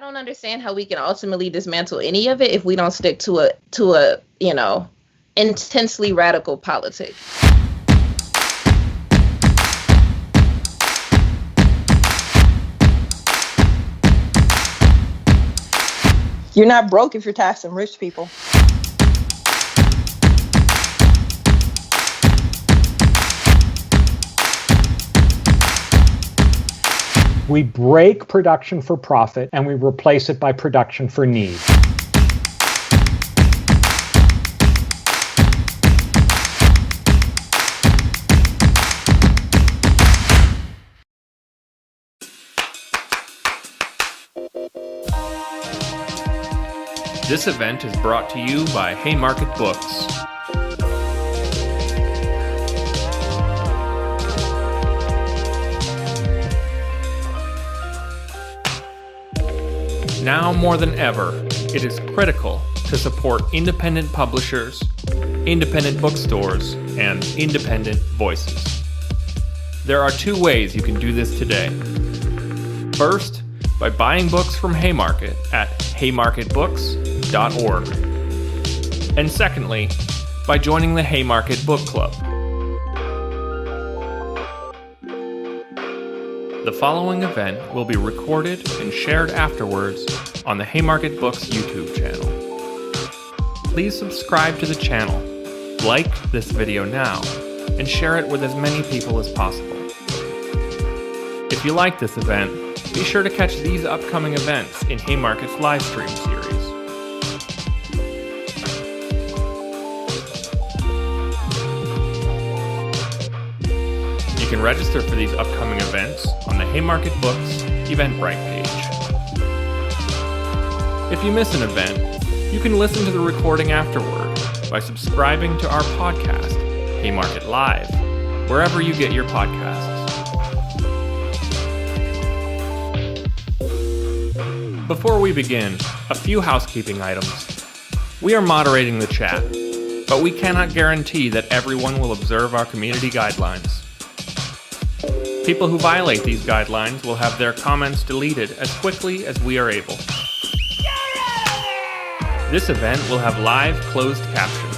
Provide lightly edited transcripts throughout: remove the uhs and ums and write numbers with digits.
don't understand how we can ultimately dismantle any of it if we don't stick to a intensely radical politics. You're not broke if you're taxing rich people. We break production for profit and we replace it by production for need. This event is brought to you by Haymarket Books. Now more than ever, it is critical to support independent publishers, independent bookstores, and independent voices. There are two ways you can do this today. First, by buying books from Haymarket at haymarketbooks.org. And secondly, by joining the Haymarket Book Club. The following event will be recorded and shared afterwards on the Haymarket Books YouTube channel. Please subscribe to the channel, like this video now, and share it with as many people as possible. If you like this event, be sure to catch these upcoming events in Haymarket's live stream series. You can register for these upcoming events on the Haymarket Books Eventbrite page. If you miss an event, you can listen to the recording afterward by subscribing to our podcast, Haymarket Live, wherever you get your podcasts. Before we begin, a few housekeeping items. We are moderating the chat, but we cannot guarantee that everyone will observe our community guidelines. People who violate these guidelines will have their comments deleted as quickly as we are able. This event will have live closed captions.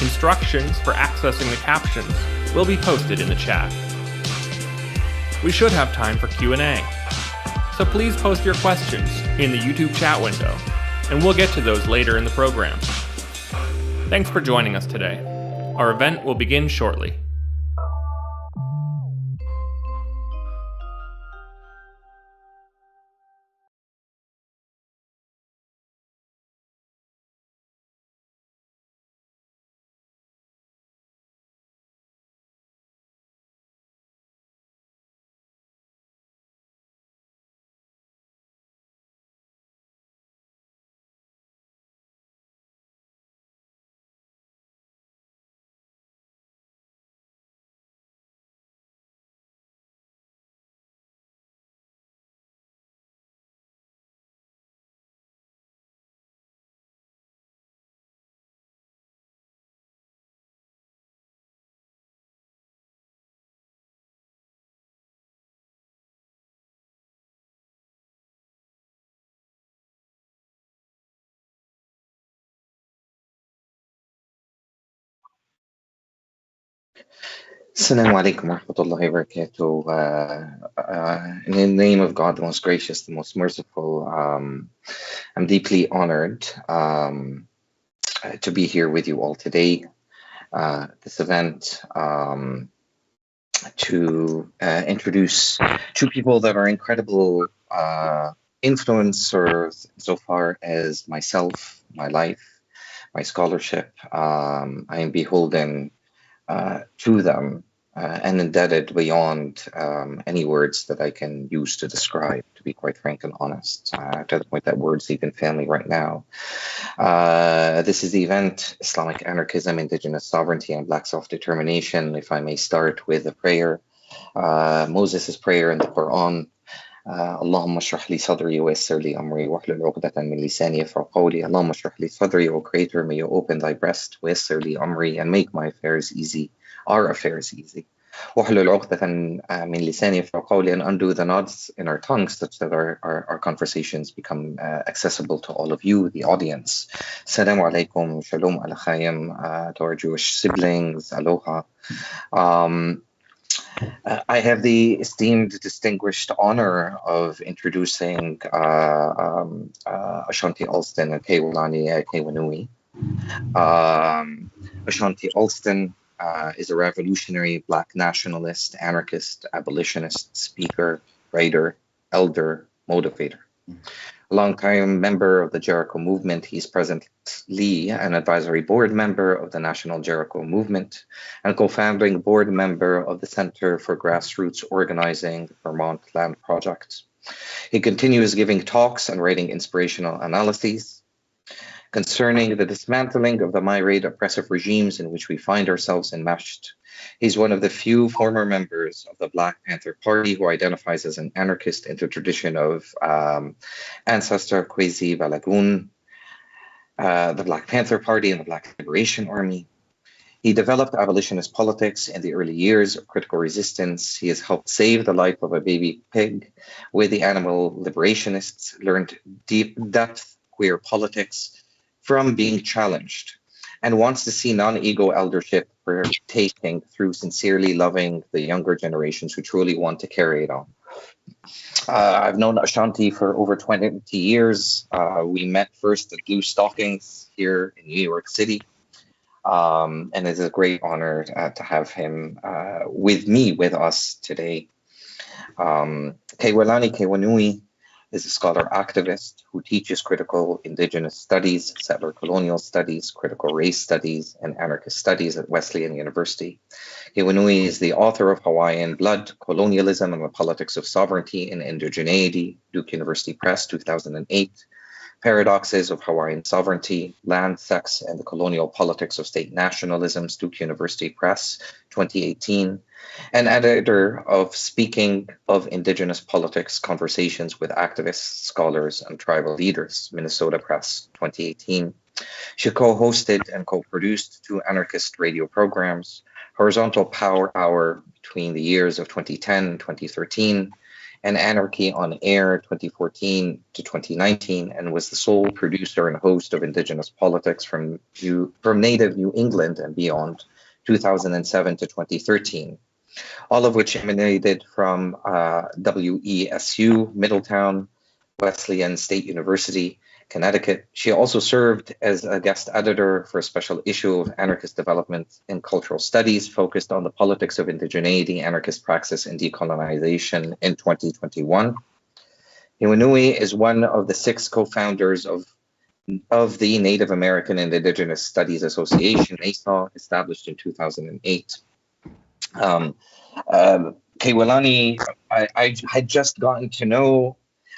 Instructions for accessing the captions will be posted in the chat. We should have time for Q&A. So please post your questions in the YouTube chat window, and we'll get to those later in the program. Thanks for joining us today. Our event will begin shortly. Assalamu alaikum wa rahmatullahi wa barakatuh. In the name of God, the most gracious, the most merciful, I'm deeply honored to be here with you all today. This event to introduce two people that are incredible influencers so far as myself, my life, my scholarship. I am beholden to them and indebted beyond any words that I can use to describe, to be quite frank and honest, to the point that words even fail me right now. This is the event, Islamic Anarchism, Indigenous Sovereignty, and Black Self-Determination. If I may start with a prayer, Moses' prayer in the Quran, Allahumma shrah li sadri wa yassir li amri wahlul 'uqdatan min lisani yafqahu qawli. Allahumma shrah li sadri, O Creator, may you open thy breast, wa yassir li amri, and make my affairs easy, our affairs easy. واحلل عقدة من لساني يفقهوا قولي, and undo the knots in our tongues such that our conversations become accessible to all of you, the audience. Assalamu alaikum, shalom alakhayim, to our Jewish siblings, aloha. I have the esteemed, distinguished honor of introducing Ashanti Alston and Kēhaulani Kauanui. Ashanti Alston is a revolutionary Black nationalist, anarchist, abolitionist, speaker, writer, elder, motivator. A longtime member of the Jericho movement, he's presently an advisory board member of the National Jericho Movement and co-founding board member of the Center for Grassroots Organizing Vermont Land Project. He continues giving talks and writing inspirational analyses concerning the dismantling of the myriad oppressive regimes in which we find ourselves enmeshed. He's one of the few former members of the Black Panther Party who identifies as an anarchist in the tradition of ancestor Kwesi Balagun, the Black Panther Party and the Black Liberation Army. He developed abolitionist politics in the early years of critical resistance. He has helped save the life of a baby pig with the animal liberationists, learned depth queer politics from being challenged, and wants to see non-ego eldership partaking through sincerely loving the younger generations who truly want to carry it on. I've known Ashanti for over 20 years. We met first at Blue Stockings here in New York City. And it's a great honor to have him with us today. Kēhaulani Kauanui is a scholar activist who teaches critical Indigenous studies, settler colonial studies, critical race studies, and anarchist studies at Wesleyan University. Kauanui is the author of Hawaiian Blood, Colonialism and the Politics of Sovereignty and Indigeneity, Duke University Press, 2008. Paradoxes of Hawaiian Sovereignty, Land, Sex, and the Colonial Politics of State Nationalisms, Duke University Press, 2018, and editor of Speaking of Indigenous Politics, Conversations with Activists, Scholars, and Tribal Leaders, Minnesota Press, 2018. She co-hosted and co-produced 2 anarchist radio programs, Horizontal Power Hour between the years of 2010 and 2013, and Anarchy on Air 2014 to 2019, and was the sole producer and host of Indigenous Politics from native New England and beyond, 2007 to 2013, all of which emanated from WESU, Middletown, Wesleyan State University, Connecticut. She also served as a guest editor for a special issue of Anarchist Development in Cultural Studies focused on the politics of indigeneity, anarchist praxis, and decolonization in 2021. Kauanui is one of the 6 co-founders of the Native American and Indigenous Studies Association, MESAAS, established in 2008. Kēhaulani, I had just gotten to know.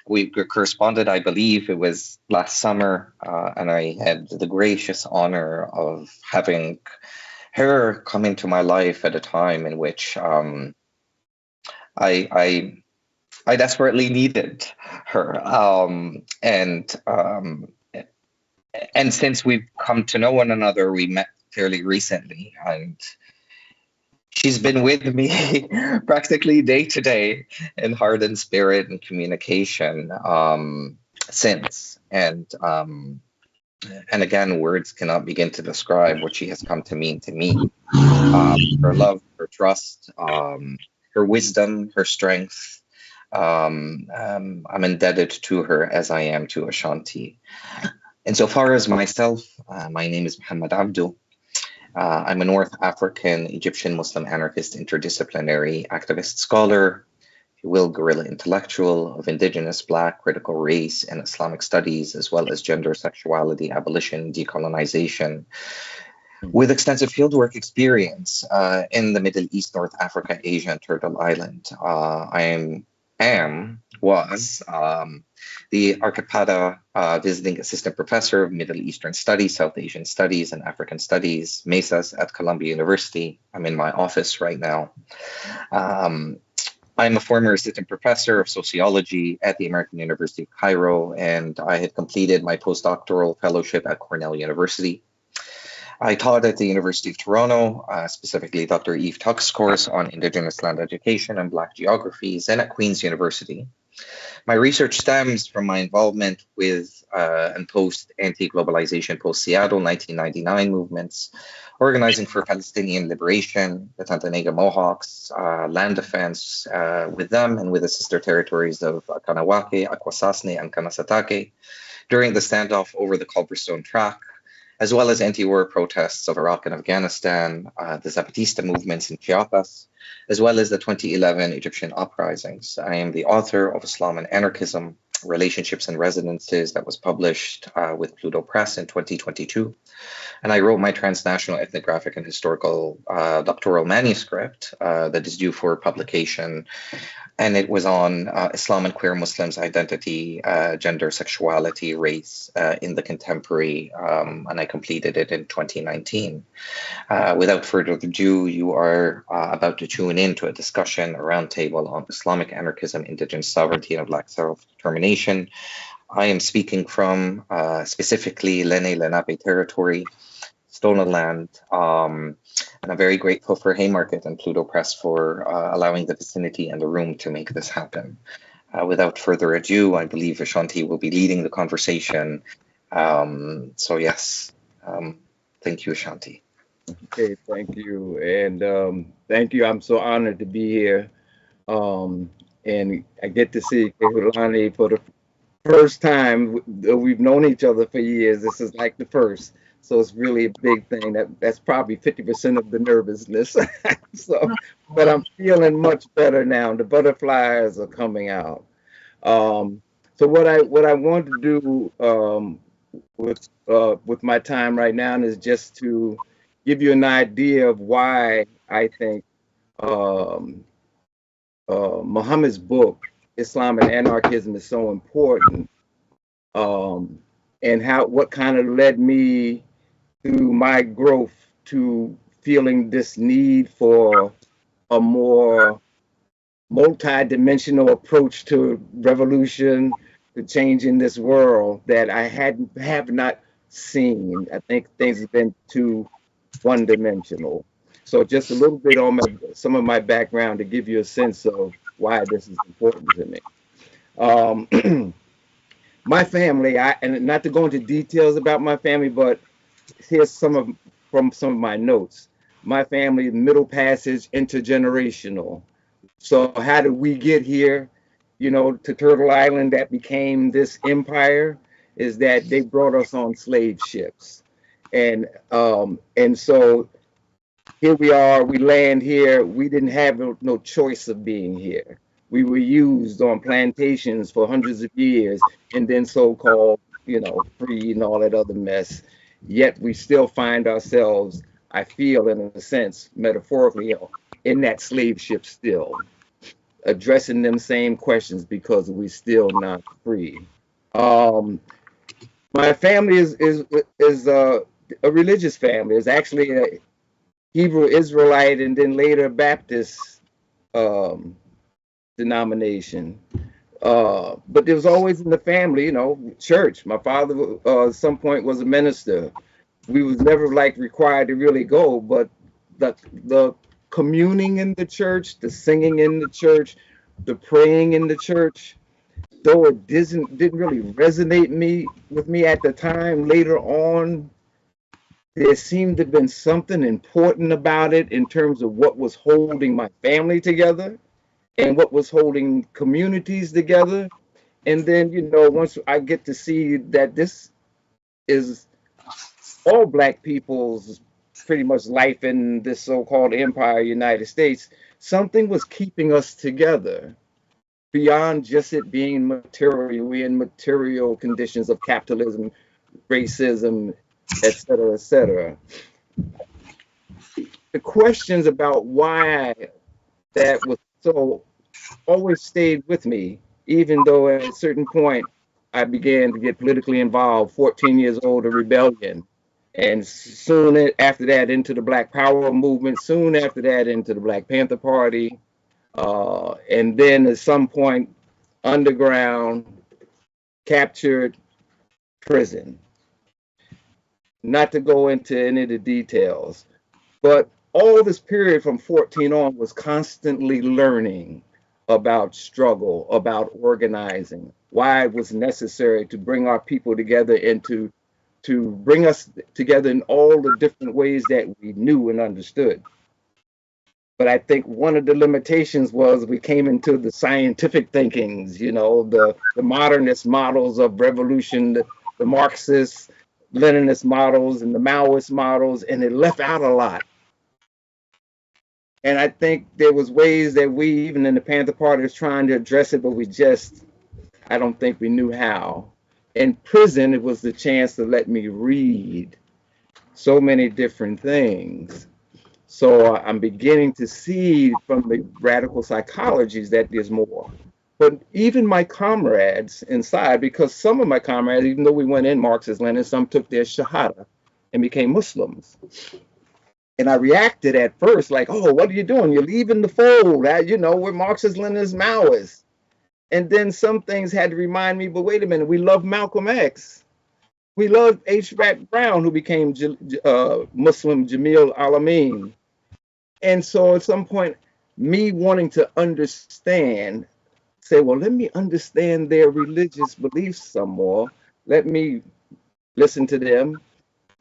We corresponded, I believe it was last summer, and I had the gracious honor of having her come into my life at a time in which I desperately needed her. And since we've come to know one another, we met fairly recently, and she's been with me practically day to day in heart and spirit and communication since. And again, words cannot begin to describe what she has come to mean to me. Her love, her trust, her wisdom, her strength. I'm indebted to her as I am to Ashanti. Insofar as myself, my name is Mohamed Abdou. I'm a North African Egyptian Muslim anarchist interdisciplinary activist scholar, if you will, guerrilla intellectual of Indigenous, Black, critical race, and Islamic studies, as well as gender, sexuality, abolition, decolonization, with extensive fieldwork experience in the Middle East, North Africa, Asia, and Turtle Island. Was the Arcapita visiting assistant professor of Middle Eastern Studies, South Asian Studies, and African Studies, MESAAS at Columbia University. I'm in my office right now. I'm a former assistant professor of sociology at the American University of Cairo, and I had completed my postdoctoral fellowship at Cornell University. I taught at the University of Toronto, specifically Dr. Eve Tuck's course on Indigenous land education and Black geography, then at Queen's University. My research stems from my involvement with and post-anti-globalization, post-Seattle 1999 movements, organizing for Palestinian liberation, the Tyendinaga Mohawks, land defense with them and with the sister territories of Kahnawake, Akwesasne, and Kanasatake during the standoff over the Culverstone Track, as well as anti-war protests of Iraq and Afghanistan, the Zapatista movements in Chiapas, as well as the 2011 Egyptian uprisings. I am the author of Islam and Anarchism, Relationships and Residences, that was published with Pluto Press in 2022. And I wrote my transnational ethnographic and historical doctoral manuscript that is due for publication. And it was on Islam and queer Muslims' identity, gender, sexuality, race in the contemporary, and I completed it in 2019. Without further ado, you are about to tune in to a discussion, a roundtable on Islamic anarchism, indigenous sovereignty, and Black self-determination. I am speaking from specifically Lenni Lenape territory, Stolen Land, and I'm very grateful for Haymarket and Pluto Press for allowing the vicinity and the room to make this happen. Without further ado, I believe Ashanti will be leading the conversation. So yes, thank you, Ashanti. Okay, thank you. And thank you. I'm so honored to be here. And I get to see Kēhaulani for the first time. We've known each other for years. This is like the first. So it's really a big thing. That's probably 50% of the nervousness. So, but I'm feeling much better now. The butterflies are coming out. So what I want to do with my time right now is just to give you an idea of why I think Mohammed's book, Islam and Anarchism, is so important, and what kind of led me through my growth to feeling this need for a more multi-dimensional approach to revolution, to changing this world that I have not seen. I think things have been too one-dimensional. So just a little bit on some of my background to give you a sense of why this is important to me. My family, and not to go into details about my family, but here's from some of my notes. My family, middle passage, intergenerational. So how did we get here, to Turtle Island that became this empire? Is that they brought us on slave ships. And so here we are, we land here. We didn't have no choice of being here. We were used on plantations for hundreds of years and then so-called, free and all that other mess. Yet we still find ourselves, I feel in a sense, metaphorically, in that slave ship still, addressing them same questions because we're still not free. My family is a religious family. It's actually a Hebrew Israelite and then later Baptist denomination. But it was always in the family, church. My father at some point was a minister. We was never required to really go, but the communing in the church, the singing in the church, the praying in the church, though it didn't really resonate with me at the time, later on, there seemed to have been something important about it in terms of what was holding my family together and what was holding communities together. And then, once I get to see that this is all Black people's pretty much life in this so-called empire, United States, something was keeping us together beyond just it being material. We're in material conditions of capitalism, racism, et cetera, et cetera. The questions about why that was so always stayed with me, even though at a certain point I began to get politically involved, 14 years old, a rebellion. And soon after that into the Black Power movement, soon after that into the Black Panther Party. And then at some point, underground, captured, prison. not to go into any of the details, but all this period from 14 on was constantly learning about struggle, about organizing, why it was necessary to bring our people together and to bring us together in all the different ways that we knew and understood. But I think one of the limitations was we came into the scientific thinkings, you know, the modernist models of revolution, the Marxist, Leninist models and the Maoist models, and it left out a lot. And I think there was ways that we, even in the Panther Party, was trying to address it, but I don't think we knew how. In prison, it was the chance to let me read so many different things. So I'm beginning to see from the radical psychologies that there's more. But even my comrades inside, because some of my comrades, even though we went in Marxist Lenin, some took their Shahada and became Muslims. And I reacted at first like, oh, what are you doing? You're leaving the fold. You know, we're Marxist Leninist Maoists. And then some things had to remind me, but wait a minute, we love Malcolm X. We love H. Rat Brown, who became Muslim Jamil Al-Amin. And so at some point, me wanting to understand, say, well, let me understand their religious beliefs some more. Let me listen to them.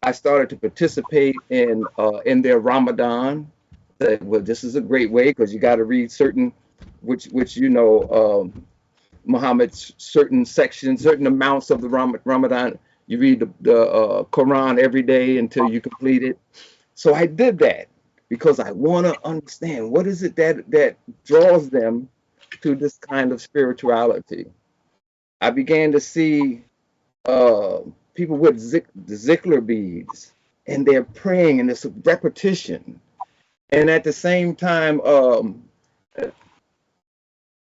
I started to participate in their Ramadan. Well, this is a great way because you got to read certain, which you know, Muhammad's certain sections, certain amounts of the Ramadan. You read the Quran every day until you complete it. So I did that because I want to understand what is it that draws them to this kind of spirituality. I began to see people with Zikr beads, and they're praying, and it's a repetition. And at the same time,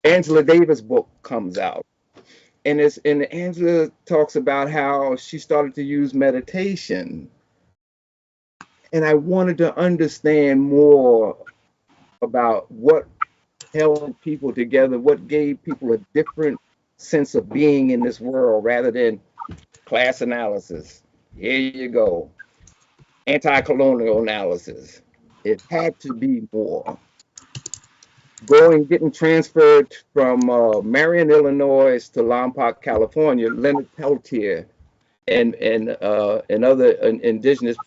Angela Davis' book comes out, and Angela talks about how she started to use meditation. And I wanted to understand more about what held people together, what gave people a different sense of being in this world rather than class analysis. Here you go. Anti-colonial analysis. It had to be more. Getting transferred from Marion, Illinois to Lompoc, California, Leonard Peltier and other indigenous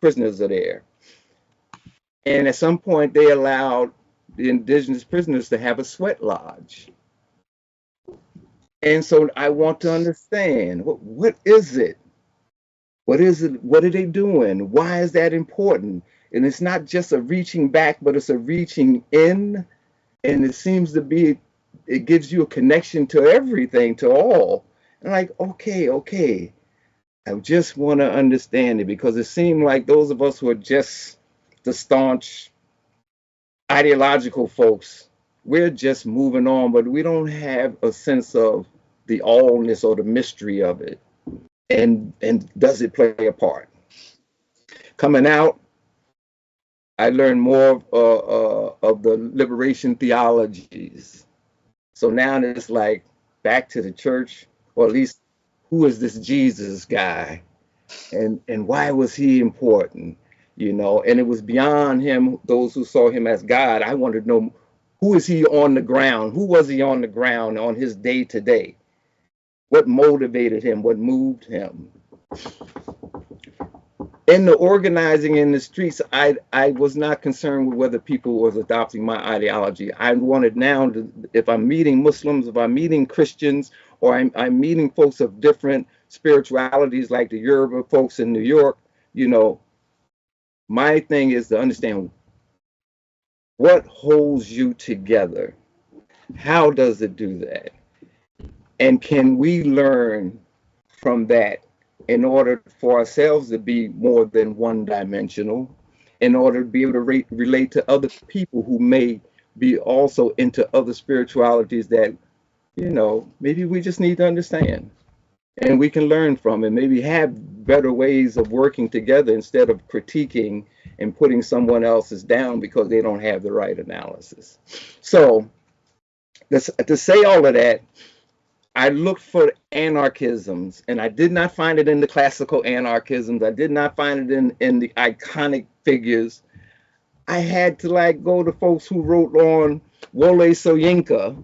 prisoners are there. And at some point, they allowed the indigenous prisoners to have a sweat lodge. And so I want to understand, what is it? What is it? What are they doing? Why is that important? And it's not just a reaching back, but it's a reaching in. And it seems to be, it gives you a connection to everything, to all. And like, okay. I just want to understand it, because it seemed like those of us who are just the staunch ideological folks, we're just moving on, but we don't have a sense of the allness or the mystery of it. And does it play a part? Coming out, I learned more of the liberation theologies. So now it's like back to the church, or at least who is this Jesus guy, and why was he important? You know, and it was beyond him, those who saw him as God. I wanted to know, who is he on the ground? Who was he on the ground on his day to day? What motivated him? What moved him? In the organizing in the streets, I was not concerned with whether people was adopting my ideology. I wanted now to, if I'm meeting Muslims, if I'm meeting Christians, or I'm meeting folks of different spiritualities like the Yoruba folks in New York, you know, my thing is to understand what holds you together. How does it do that? And can we learn from that in order for ourselves to be more than one-dimensional, in order to be able to relate to other people who may be also into other spiritualities that, you know, maybe we just need to understand, and we can learn from, and maybe have better ways of working together instead of critiquing and putting someone else's down because they don't have the right analysis. So to say all of that, I looked for anarchisms, and I did not find it in the classical anarchisms. I did not find it in the iconic figures. I had to like go to folks who wrote on Wole Soyinka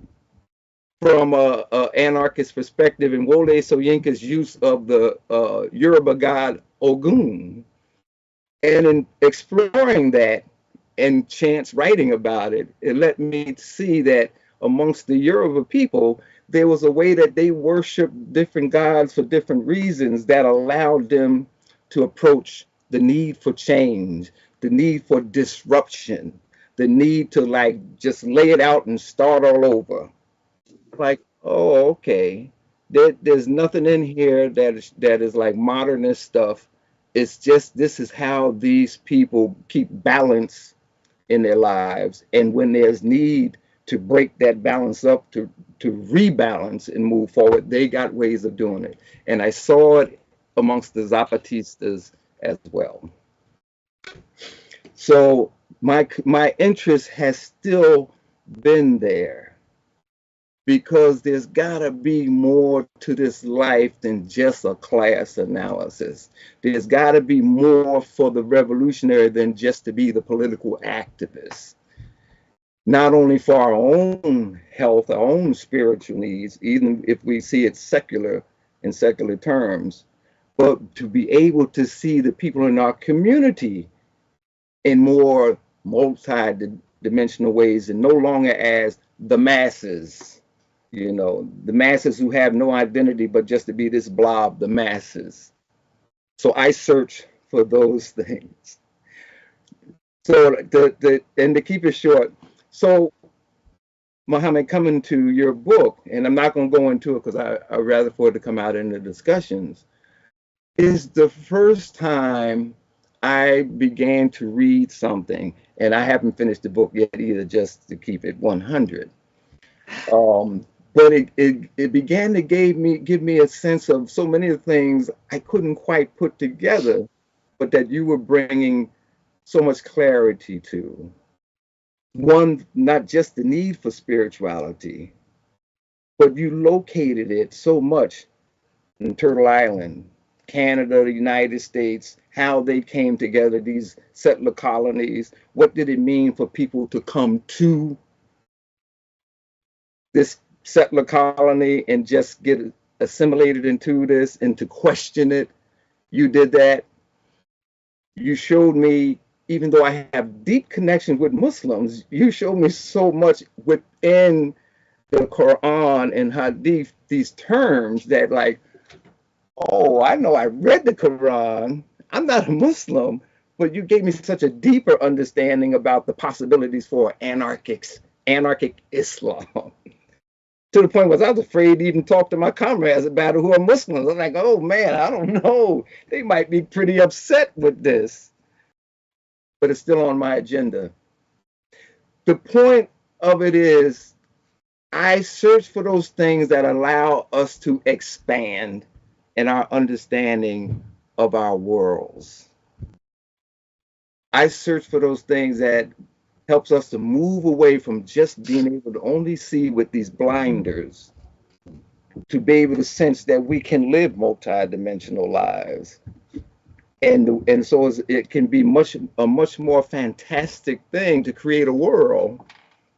from a anarchist perspective, and Wole Soyinka's use of the Yoruba god Ogun. And in exploring that and chance writing about it, it let me see that amongst the Yoruba people, there was a way that they worshiped different gods for different reasons that allowed them to approach the need for change, the need for disruption, the need to like just lay it out and start all over. Like, oh, okay, there's nothing in here that is like modernist stuff. It's just, this is how these people keep balance in their lives. And when there's need to break that balance up, to rebalance and move forward, they got ways of doing it. And I saw it amongst the Zapatistas as well. So my interest has still been there, because there's gotta be more to this life than just a class analysis. There's gotta be more for the revolutionary than just to be the political activist. Not only for our own health, our own spiritual needs, even if we see it secular, in secular terms, but to be able to see the people in our community in more multi-dimensional ways, and no longer as the masses. You know, the masses who have no identity but just to be this blob, the masses. So I search for those things. So and to keep it short, so Mohamed, coming to your book, and I'm not going to go into it because I'd rather for it to come out in the discussions, is the first time I began to read something, and I haven't finished the book yet either, just to keep it 100. But it began to give me a sense of so many of the things I couldn't quite put together, but that you were bringing so much clarity to. One, not just the need for spirituality, but you located it so much in Turtle Island, Canada, the United States, how they came together, these settler colonies. What did it mean for people to come to this settler colony and just get assimilated into this and to question it? You did that. You showed me, even though I have deep connections with Muslims, you showed me so much within the Quran and Hadith, these terms that like, oh, I know I read the Quran. I'm not a Muslim, but you gave me such a deeper understanding about the possibilities for anarchic Islam. To the point where I was afraid to even talk to my comrades about it who are Muslims. I'm like, oh man, I don't know. They might be pretty upset with this. But it's still on my agenda. The point of it is, I search for those things that allow us to expand in our understanding of our worlds. I search for those things that helps us to move away from just being able to only see with these blinders, to be able to sense that we can live multi-dimensional lives. And so it can be a much more fantastic thing to create a world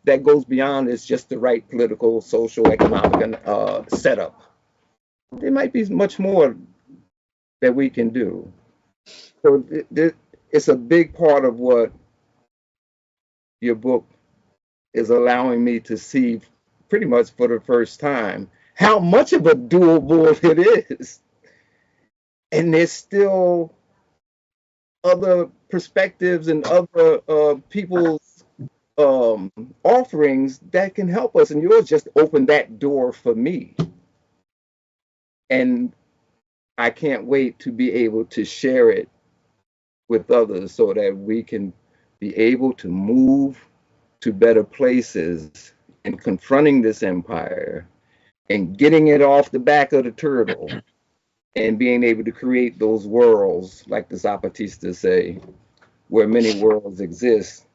that goes beyond it's just the right political, social, economic setup. There might be much more that we can do. So it's a big part of what your book is allowing me to see, pretty much for the first time, how much of a doable it is. And there's still other perspectives and other people's offerings that can help us. And yours just opened that door for me. And I can't wait to be able to share it with others so that we can be able to move to better places and confronting this empire and getting it off the back of the turtle and being able to create those worlds, like the Zapatistas say, where many worlds exist,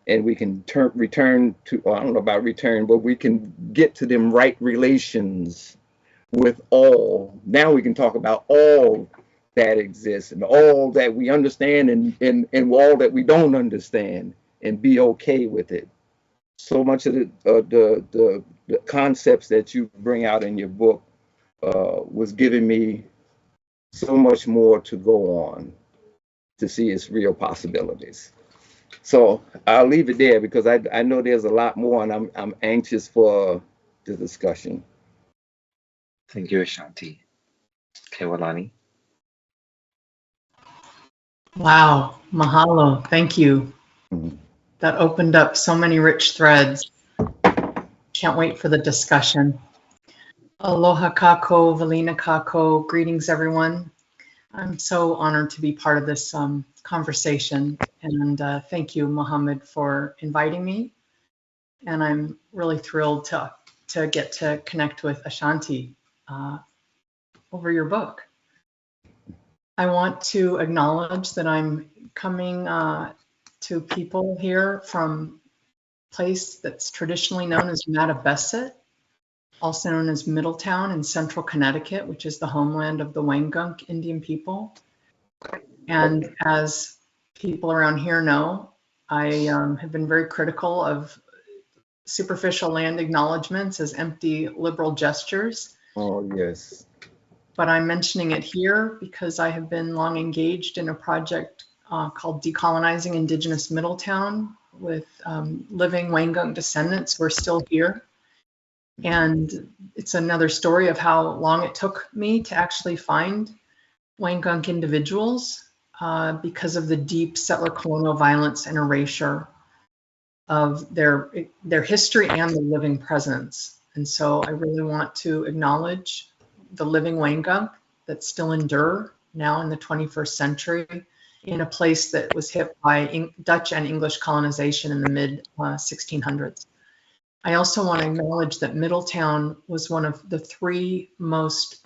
and we can return to, I don't know about return, but we can get to them right relations with all. Now we can talk about all that exists and all that we understand and all that we don't understand, and be okay with it. So much of the concepts that you bring out in your book was giving me so much more to go on to see its real possibilities. So I'll leave it there because I know there's a lot more, and I'm anxious for the discussion. Thank you, Ashanti. Kēhaulani. Wow, mahalo, thank you. Mhm. That opened up so many rich threads. Can't wait for the discussion. Aloha kako, valina kako, greetings everyone. I'm so honored to be part of this conversation, and thank you, Mohamed, for inviting me. And I'm really thrilled to get to connect with Ashanti over your book. I want to acknowledge that I'm coming to people here from a place that's traditionally known as Mattabesset, also known as Middletown in central Connecticut, which is the homeland of the Wangunk Indian people. And as people around here know, I have been very critical of superficial land acknowledgements as empty liberal gestures. Oh, yes. But I'm mentioning it here because I have been long engaged in a project called Decolonizing Indigenous Middletown with living Wangunk descendants who are still here. And it's another story of how long it took me to actually find Wangunk individuals because of the deep settler colonial violence and erasure of their history and the living presence. And so I really want to acknowledge the living Wangunk that still endure now in the 21st century in a place that was hit by Dutch and English colonization in the mid 1600s. I also want to acknowledge that Middletown was one of the 3 most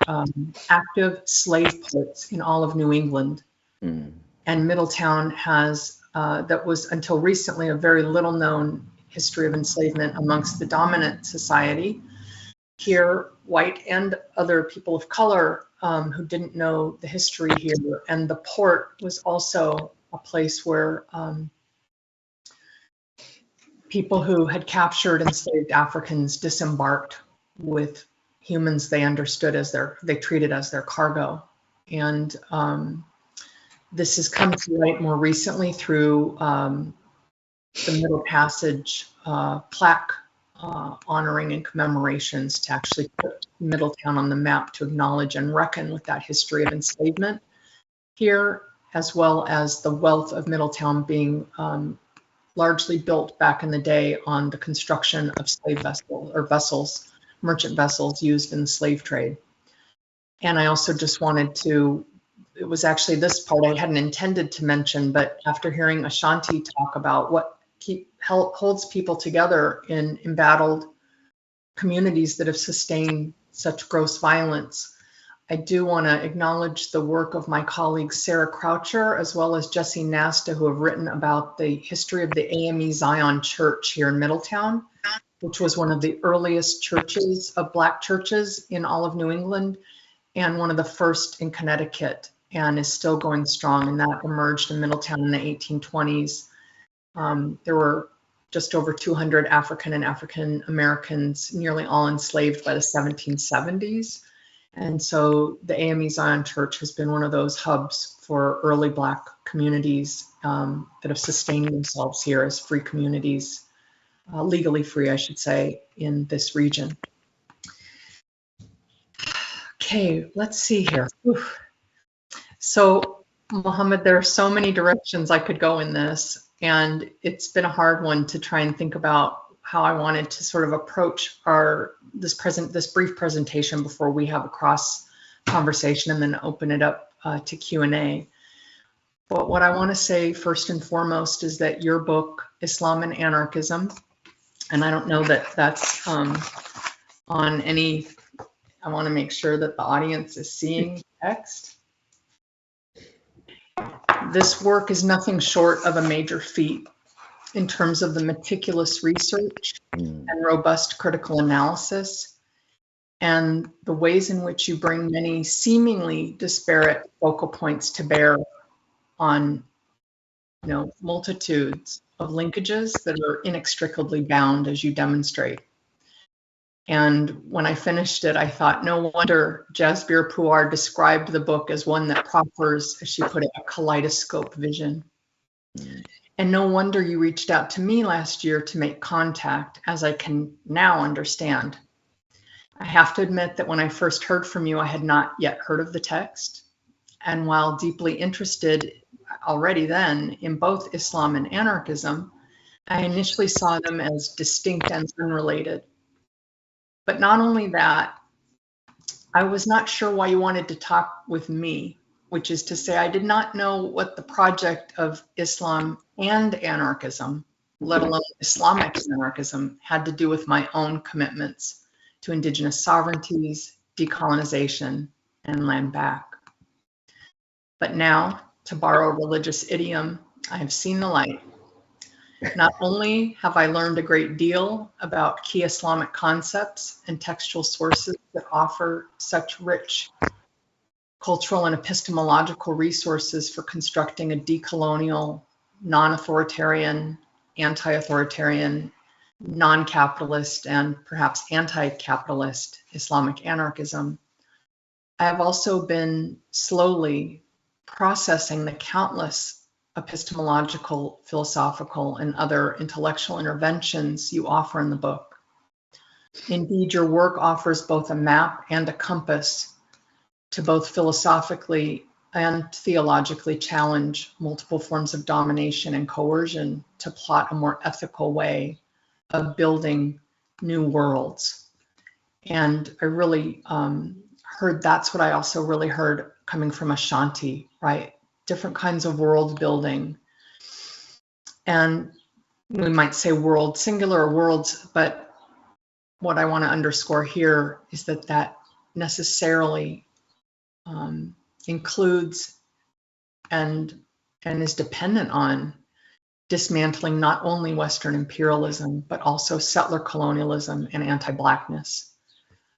active slave ports in all of New England. Mm. And Middletown has, that was until recently, a very little known history of enslavement amongst the dominant society. Here, white and other people of color who didn't know the history here. And the port was also a place where people who had captured enslaved Africans disembarked with humans they understood as they treated as their cargo. And this has come to light more recently through the Middle Passage plaque honoring and commemorations to actually put Middletown on the map to acknowledge and reckon with that history of enslavement here, as well as the wealth of Middletown being largely built back in the day on the construction of slave vessels or vessels, merchant vessels used in the slave trade. And I also just wanted to, it was actually this part I hadn't intended to mention, but after hearing Ashanti talk about what holds people together in embattled communities that have sustained such gross violence, I do want to acknowledge the work of my colleagues Sarah Croucher as well as Jessie Nasta, who have written about the history of the AME Zion Church here in Middletown, which was one of the earliest churches of Black churches in all of New England and one of the first in Connecticut, and is still going strong. And that emerged in Middletown in the 1820s. There were just over 200 African and African Americans, nearly all enslaved by the 1770s. And so the AME Zion Church has been one of those hubs for early Black communities that have sustained themselves here as free communities, legally free, I should say, in this region. Okay, let's see here. Oof. So, Mohamed, there are so many directions I could go in this, and it's been a hard one to try and think about how I wanted to sort of approach this brief presentation before we have a cross conversation and then open it up to Q&A. But what I want to say first and foremost is that your book, Islam and Anarchism, and I don't know that that's on any, I want to make sure that the audience is seeing text. This work is nothing short of a major feat in terms of the meticulous research and robust critical analysis. and the ways in which you bring many seemingly disparate focal points to bear on, multitudes of linkages that are inextricably bound, as you demonstrate. And when I finished it, I thought, no wonder Jasbir Puar described the book as one that proffers, as she put it, a kaleidoscope vision. And no wonder you reached out to me last year to make contact, as I can now understand. I have to admit that when I first heard from you, I had not yet heard of the text. And while deeply interested already then in both Islam and anarchism, I initially saw them as distinct and unrelated. But not only that, I was not sure why you wanted to talk with me, which is to say, I did not know what the project of Islam and anarchism, let alone Islamic anarchism, had to do with my own commitments to indigenous sovereignties, decolonization, and land back. But now, to borrow a religious idiom, I have seen the light. Not only have I learned a great deal about key Islamic concepts and textual sources that offer such rich cultural and epistemological resources for constructing a decolonial, non-authoritarian, anti-authoritarian, non-capitalist, and perhaps anti-capitalist Islamic anarchism, I have also been slowly processing the countless epistemological, philosophical, and other intellectual interventions you offer in the book. Indeed, your work offers both a map and a compass to both philosophically and theologically challenge multiple forms of domination and coercion to plot a more ethical way of building new worlds. And I really heard, that's what I also really heard coming from Ashanti, right? Different kinds of world building. And we might say world singular or worlds, but what I want to underscore here is that that necessarily includes and is dependent on dismantling not only Western imperialism, but also settler colonialism and anti-Blackness,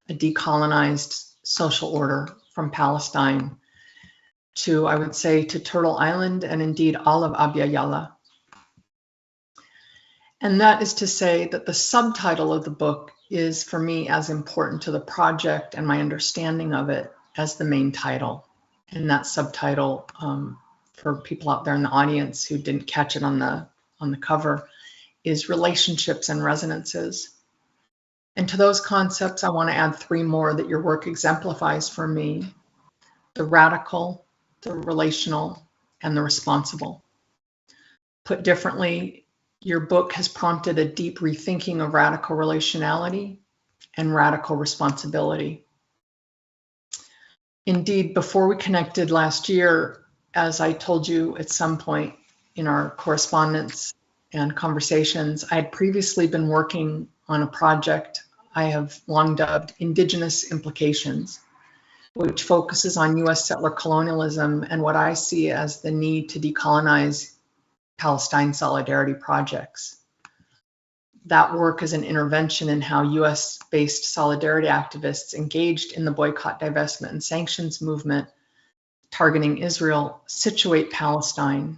a decolonized social order from Palestine to, I would say, to Turtle Island and indeed all of Abya Yala. And that is to say that the subtitle of the book is for me as important to the project and my understanding of it as the main title. And that subtitle, for people out there in the audience who didn't catch it on the cover, is Relationships and Resonances. And to those concepts, I want to add three more that your work exemplifies for me: the radical, the relational, and the responsible. Put differently, your book has prompted a deep rethinking of radical relationality and radical responsibility. Indeed, before we connected last year, as I told you at some point in our correspondence and conversations, I had previously been working on a project I have long dubbed Indigenous Implications, which focuses on US settler colonialism and what I see as the need to decolonize Palestine solidarity projects. That work is an intervention in how US-based solidarity activists engaged in the boycott, divestment, and sanctions movement targeting Israel situate Palestine,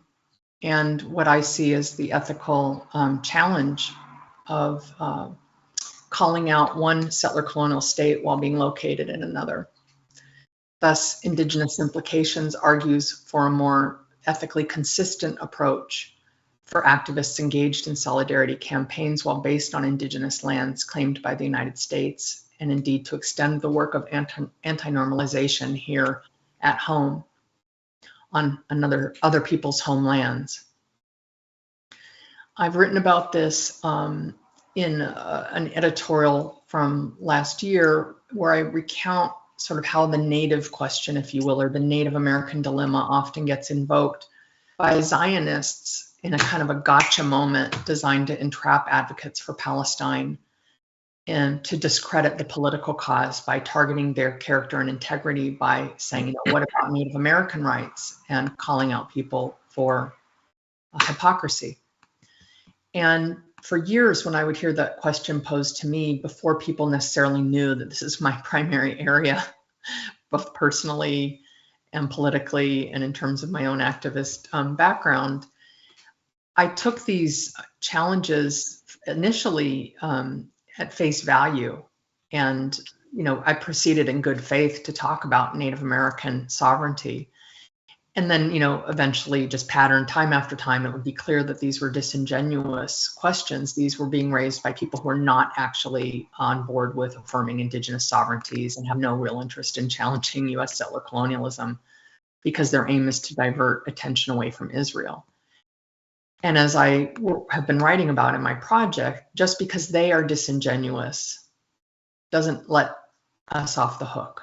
and what I see as the ethical challenge of calling out one settler colonial state while being located in another. Thus, Indigenous Implications argues for a more ethically consistent approach for activists engaged in solidarity campaigns while based on indigenous lands claimed by the United States, and indeed to extend the work of anti-normalization here at home on other people's homelands. I've written about this in an editorial from last year where I recount sort of how the Native question, if you will, or the Native American dilemma often gets invoked by Zionists in a kind of a gotcha moment designed to entrap advocates for Palestine and to discredit the political cause by targeting their character and integrity by saying, what about Native American rights, and calling out people for hypocrisy. And for years, when I would hear that question posed to me before people necessarily knew that this is my primary area, both personally and politically, and in terms of my own activist background, I took these challenges initially at face value. And, I proceeded in good faith to talk about Native American sovereignty. And then, eventually just pattern time after time, it would be clear that these were disingenuous questions. These were being raised by people who are not actually on board with affirming indigenous sovereignties and have no real interest in challenging US settler colonialism, because their aim is to divert attention away from Israel. And as I have been writing about in my project, just because they are disingenuous doesn't let us off the hook.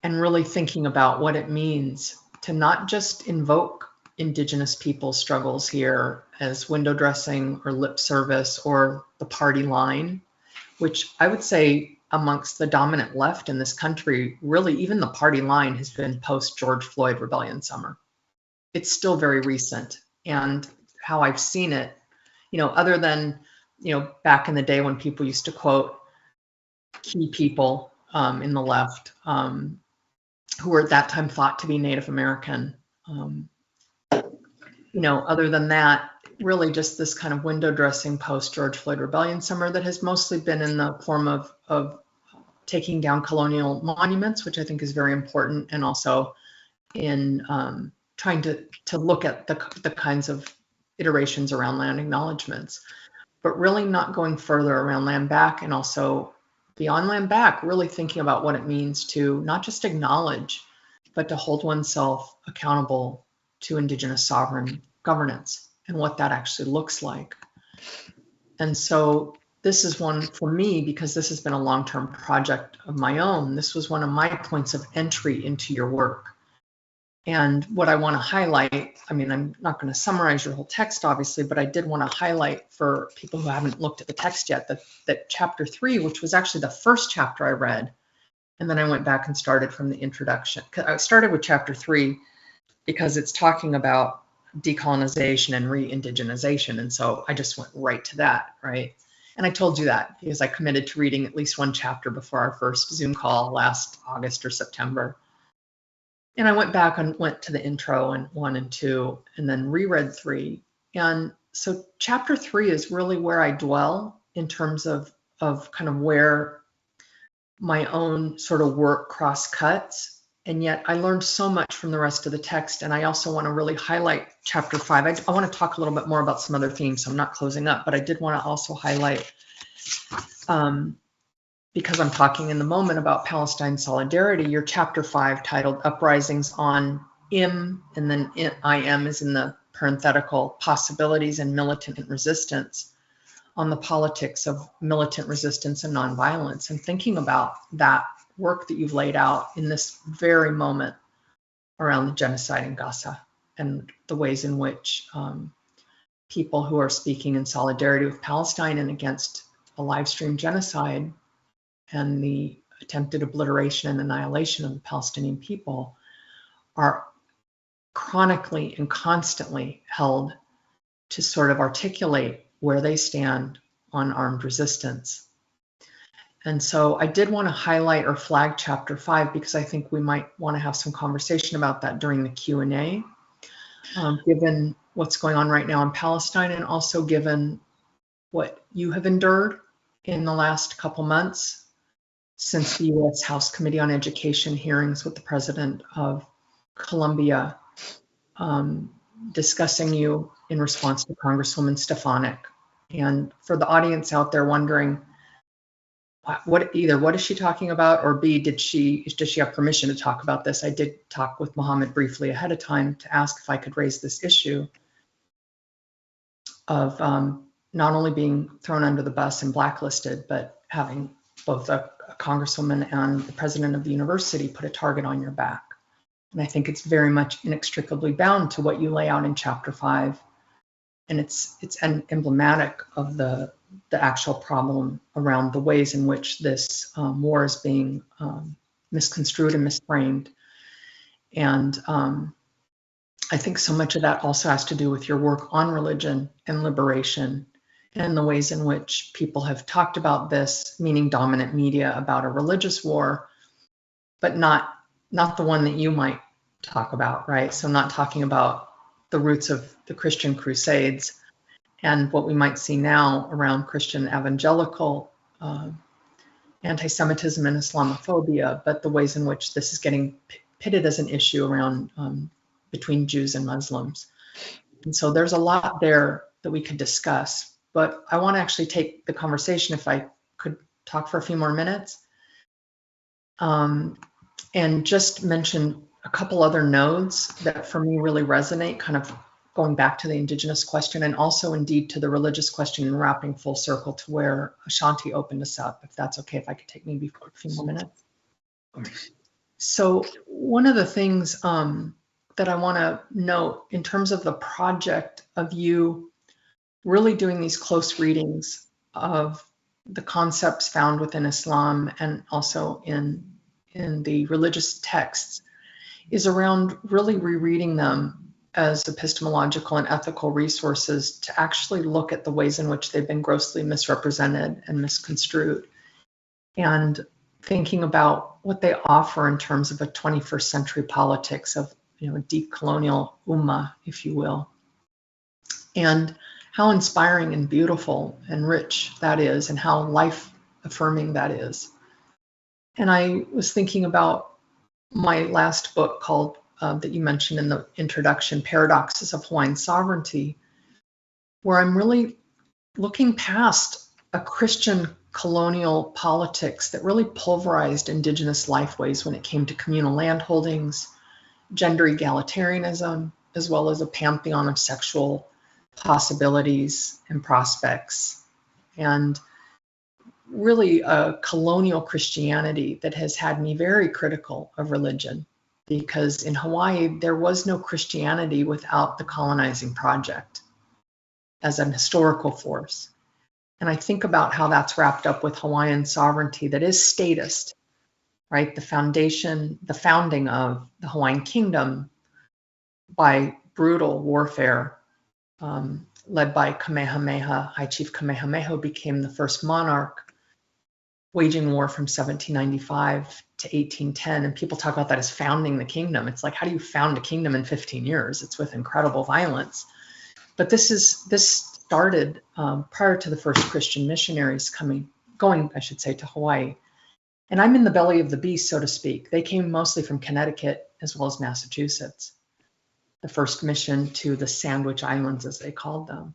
And really thinking about what it means to not just invoke indigenous people's struggles here as window dressing or lip service or the party line, which I would say amongst the dominant left in this country, really even the party line has been post George Floyd rebellion summer. It's still very recent. And how I've seen it, other than, back in the day when people used to quote key people in the left, who were at that time thought to be Native American. Other than that, really just this kind of window dressing post George Floyd rebellion summer that has mostly been in the form of taking down colonial monuments, which I think is very important, and also in trying to look at the kinds of iterations around land acknowledgements, but really not going further around land back, and also beyond land back, really thinking about what it means to not just acknowledge, but to hold oneself accountable to indigenous sovereign governance and what that actually looks like. And so this is one for me, because this has been a long-term project of my own. This was one of my points of entry into your work. And what I want to highlight, I'm not going to summarize your whole text, obviously, but I did want to highlight for people who haven't looked at the text yet, that chapter 3, which was actually the first chapter I read. And then I went back and started from the introduction. I started with chapter 3 because it's talking about decolonization and re-indigenization. And so I just went right to that, right? And I told you that because I committed to reading at least one chapter before our first Zoom call last August or September. And I went back and went to the intro and 1 and 2, and then reread 3. And so chapter 3 is really where I dwell in terms of kind of where my own sort of work cross cuts. And yet I learned so much from the rest of the text. And I also want to really highlight chapter 5. I want to talk a little bit more about some other themes, so I'm not closing up, but I did want to also highlight, because I'm talking in the moment about Palestine solidarity, your chapter 5 titled Uprisings on IM, and then IM is in the parenthetical, Possibilities and Militant Resistance, on the politics of militant resistance and nonviolence, and thinking about that work that you've laid out in this very moment around the genocide in Gaza and the ways in which people who are speaking in solidarity with Palestine and against a live stream genocide and the attempted obliteration and annihilation of the Palestinian people are chronically and constantly held to sort of articulate where they stand on armed resistance. And so I did want to highlight or flag chapter 5 because I think we might want to have some conversation about that during the Q&A, given what's going on right now in Palestine, and also given what you have endured in the last couple months since the U.S. House Committee on Education hearings with the president of Colombia discussing you in response to Congresswoman Stefanik. And for the audience out there wondering, what is she talking about, or B, does she have permission to talk about this? I did talk with Mohamed briefly ahead of time to ask if I could raise this issue of not only being thrown under the bus and blacklisted, but having both a congresswoman and the president of the university put a target on your back. And I think it's very much inextricably bound to what you lay out in chapter 5. And it's emblematic of the actual problem around the ways in which this war is being misconstrued and misframed. And I think so much of that also has to do with your work on religion and liberation and the ways in which people have talked about this, meaning dominant media, about a religious war, but not the one that you might talk about, right? So not talking about the roots of the Christian Crusades and what we might see now around Christian evangelical anti-Semitism and Islamophobia, but the ways in which this is getting pitted as an issue around between Jews and Muslims. And so there's a lot there that we could discuss, but I want to actually take the conversation, if I could talk for a few more minutes, and just mention a couple other nodes that for me really resonate, kind of going back to the Indigenous question and also indeed to the religious question and wrapping full circle to where Ashanti opened us up, if that's okay, if I could take maybe a few more minutes. So one of the things that I want to note in terms of the project of you really doing these close readings of the concepts found within Islam and also in the religious texts is around really rereading them as epistemological and ethical resources to actually look at the ways in which they've been grossly misrepresented and misconstrued, and thinking about what they offer in terms of a 21st century politics of, a deep colonial ummah, if you will, and how inspiring and beautiful and rich that is, and how life affirming that is. And I was thinking about my last book called, that you mentioned in the introduction, Paradoxes of Hawaiian Sovereignty, where I'm really looking past a Christian colonial politics that really pulverized Indigenous lifeways when it came to communal land holdings, gender egalitarianism, as well as a pantheon of sexual possibilities and prospects, and really a colonial Christianity that has had me very critical of religion, because in Hawaii, there was no Christianity without the colonizing project as an historical force. And I think about how that's wrapped up with Hawaiian sovereignty that is statist, right? The founding of the Hawaiian kingdom by brutal warfare, led by Kamehameha, High Chief Kamehameha, who became the first monarch, waging war from 1795 to 1810. And people talk about that as founding the kingdom. It's like, how do you found a kingdom in 15 years? It's with incredible violence. But this started prior to the first Christian missionaries going to Hawaii. And I'm in the belly of the beast, so to speak. They came mostly from Connecticut as well as Massachusetts, the first mission to the Sandwich Islands, as they called them.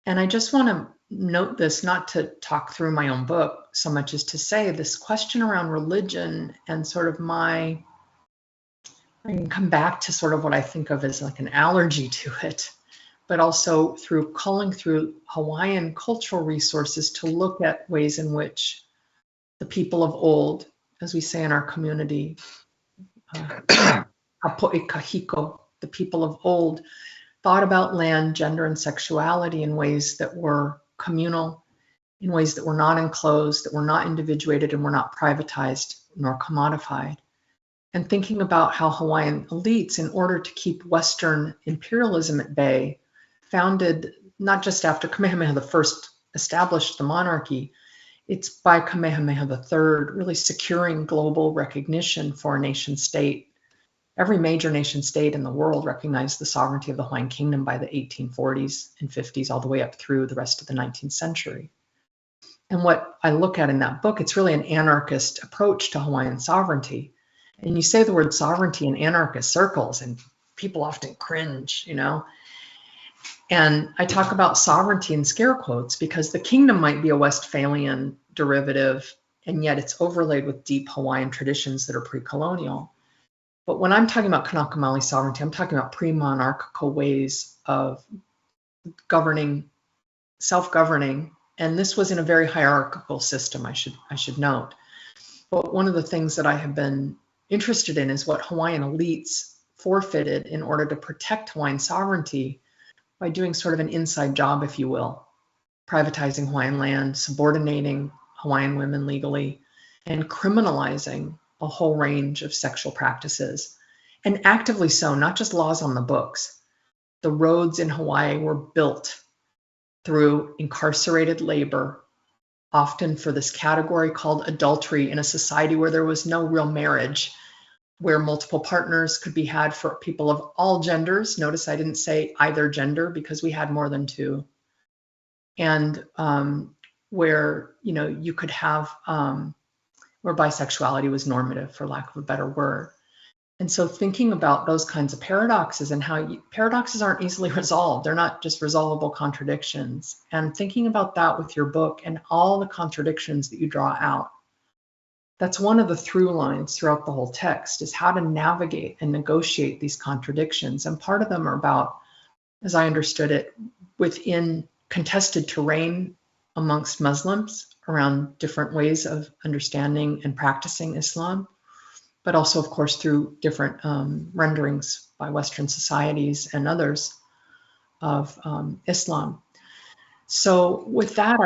And I just want to note this, not to talk through my own book so much as to say this question around religion and sort of I can come back to sort of what I think of as like an allergy to it, but also through culling through Hawaiian cultural resources to look at ways in which the people of old, as we say in our community, Apo'ikahiko, the people of old, thought about land, gender, and sexuality in ways that were communal, in ways that were not enclosed, that were not individuated, and were not privatized nor commodified. And thinking about how Hawaiian elites, in order to keep Western imperialism at bay, founded not just after Kamehameha I established the monarchy, it's by Kamehameha III really securing global recognition for a nation state. Every major nation state in the world recognized the sovereignty of the Hawaiian kingdom by the 1840s and 50s, all the way up through the rest of the 19th century. And what I look at in that book, it's really an anarchist approach to Hawaiian sovereignty. And you say the word sovereignty in anarchist circles, and people often cringe, And I talk about sovereignty in scare quotes because the kingdom might be a Westphalian derivative, and yet it's overlaid with deep Hawaiian traditions that are pre-colonial. But when I'm talking about Kanaka Maoli sovereignty, I'm talking about pre-monarchical ways of governing, self-governing, and this was in a very hierarchical system, I should note. But one of the things that I have been interested in is what Hawaiian elites forfeited in order to protect Hawaiian sovereignty by doing sort of an inside job, if you will, privatizing Hawaiian land, subordinating Hawaiian women legally, and criminalizing a whole range of sexual practices, and actively so, not just laws on the books. The roads in Hawaii were built through incarcerated labor, often for this category called adultery, in a society where there was no real marriage, where multiple partners could be had for people of all genders. Notice I didn't say either gender, because we had more than two. And where, you know, you could have, where bisexuality was normative, for lack of a better word. And so thinking about those kinds of paradoxes and how paradoxes aren't easily resolved. They're not just resolvable contradictions. And thinking about that with your book and all the contradictions that you draw out. That's one of the through lines throughout the whole text, is how to navigate and negotiate these contradictions. And part of them are about, as I understood it, within contested terrain amongst Muslims around different ways of understanding and practicing Islam, but also, of course, through different renderings by Western societies and others of Islam. So with that,